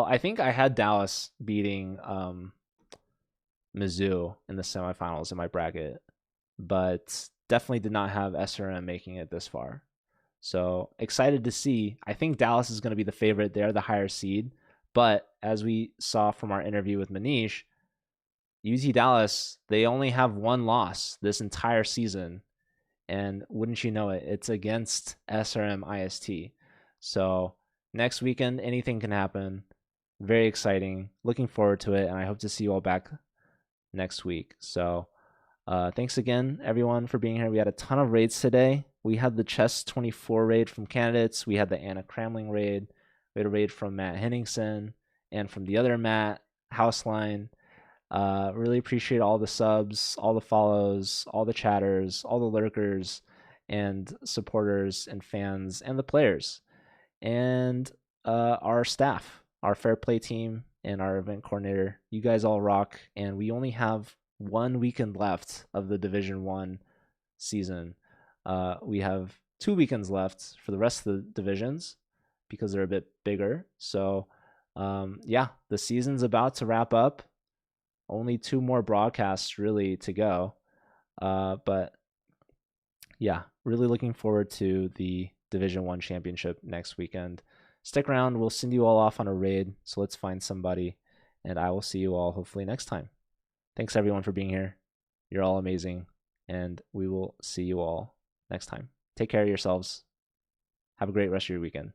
I think I had Dallas beating Mizzou in the semifinals in my bracket, but definitely did not have SRM making it this far. So excited to see. I think Dallas is going to be the favorite. They're the higher seed. But as we saw from our interview with Manish, UT Dallas, they only have one loss this entire season, and wouldn't you know it, it's against SRM IST. So next weekend, anything can happen. Very exciting. Looking forward to it, and I hope to see you all back next week. So thanks again, everyone, for being here. We had a ton of raids today. We had the Chess 24 raid from candidates. We had the Anna Cramling raid. We had a raid from Matt Henningsen and from the other Matt, Houseline. Really appreciate all the subs, all the follows, all the chatters, all the lurkers, and supporters and fans and the players, and our staff, our fair play team, and our event coordinator. You guys all rock, and we only have one weekend left of the Division One season. We have 2 weekends left for the rest of the divisions because they're a bit bigger. So, yeah, the season's about to wrap up. Only 2 more broadcasts really to go. But yeah, really looking forward to the Division One championship next weekend. Stick around. We'll send you all off on a raid. So let's find somebody. And I will see you all hopefully next time. Thanks everyone for being here. You're all amazing. And we will see you all next time. Take care of yourselves. Have a great rest of your weekend.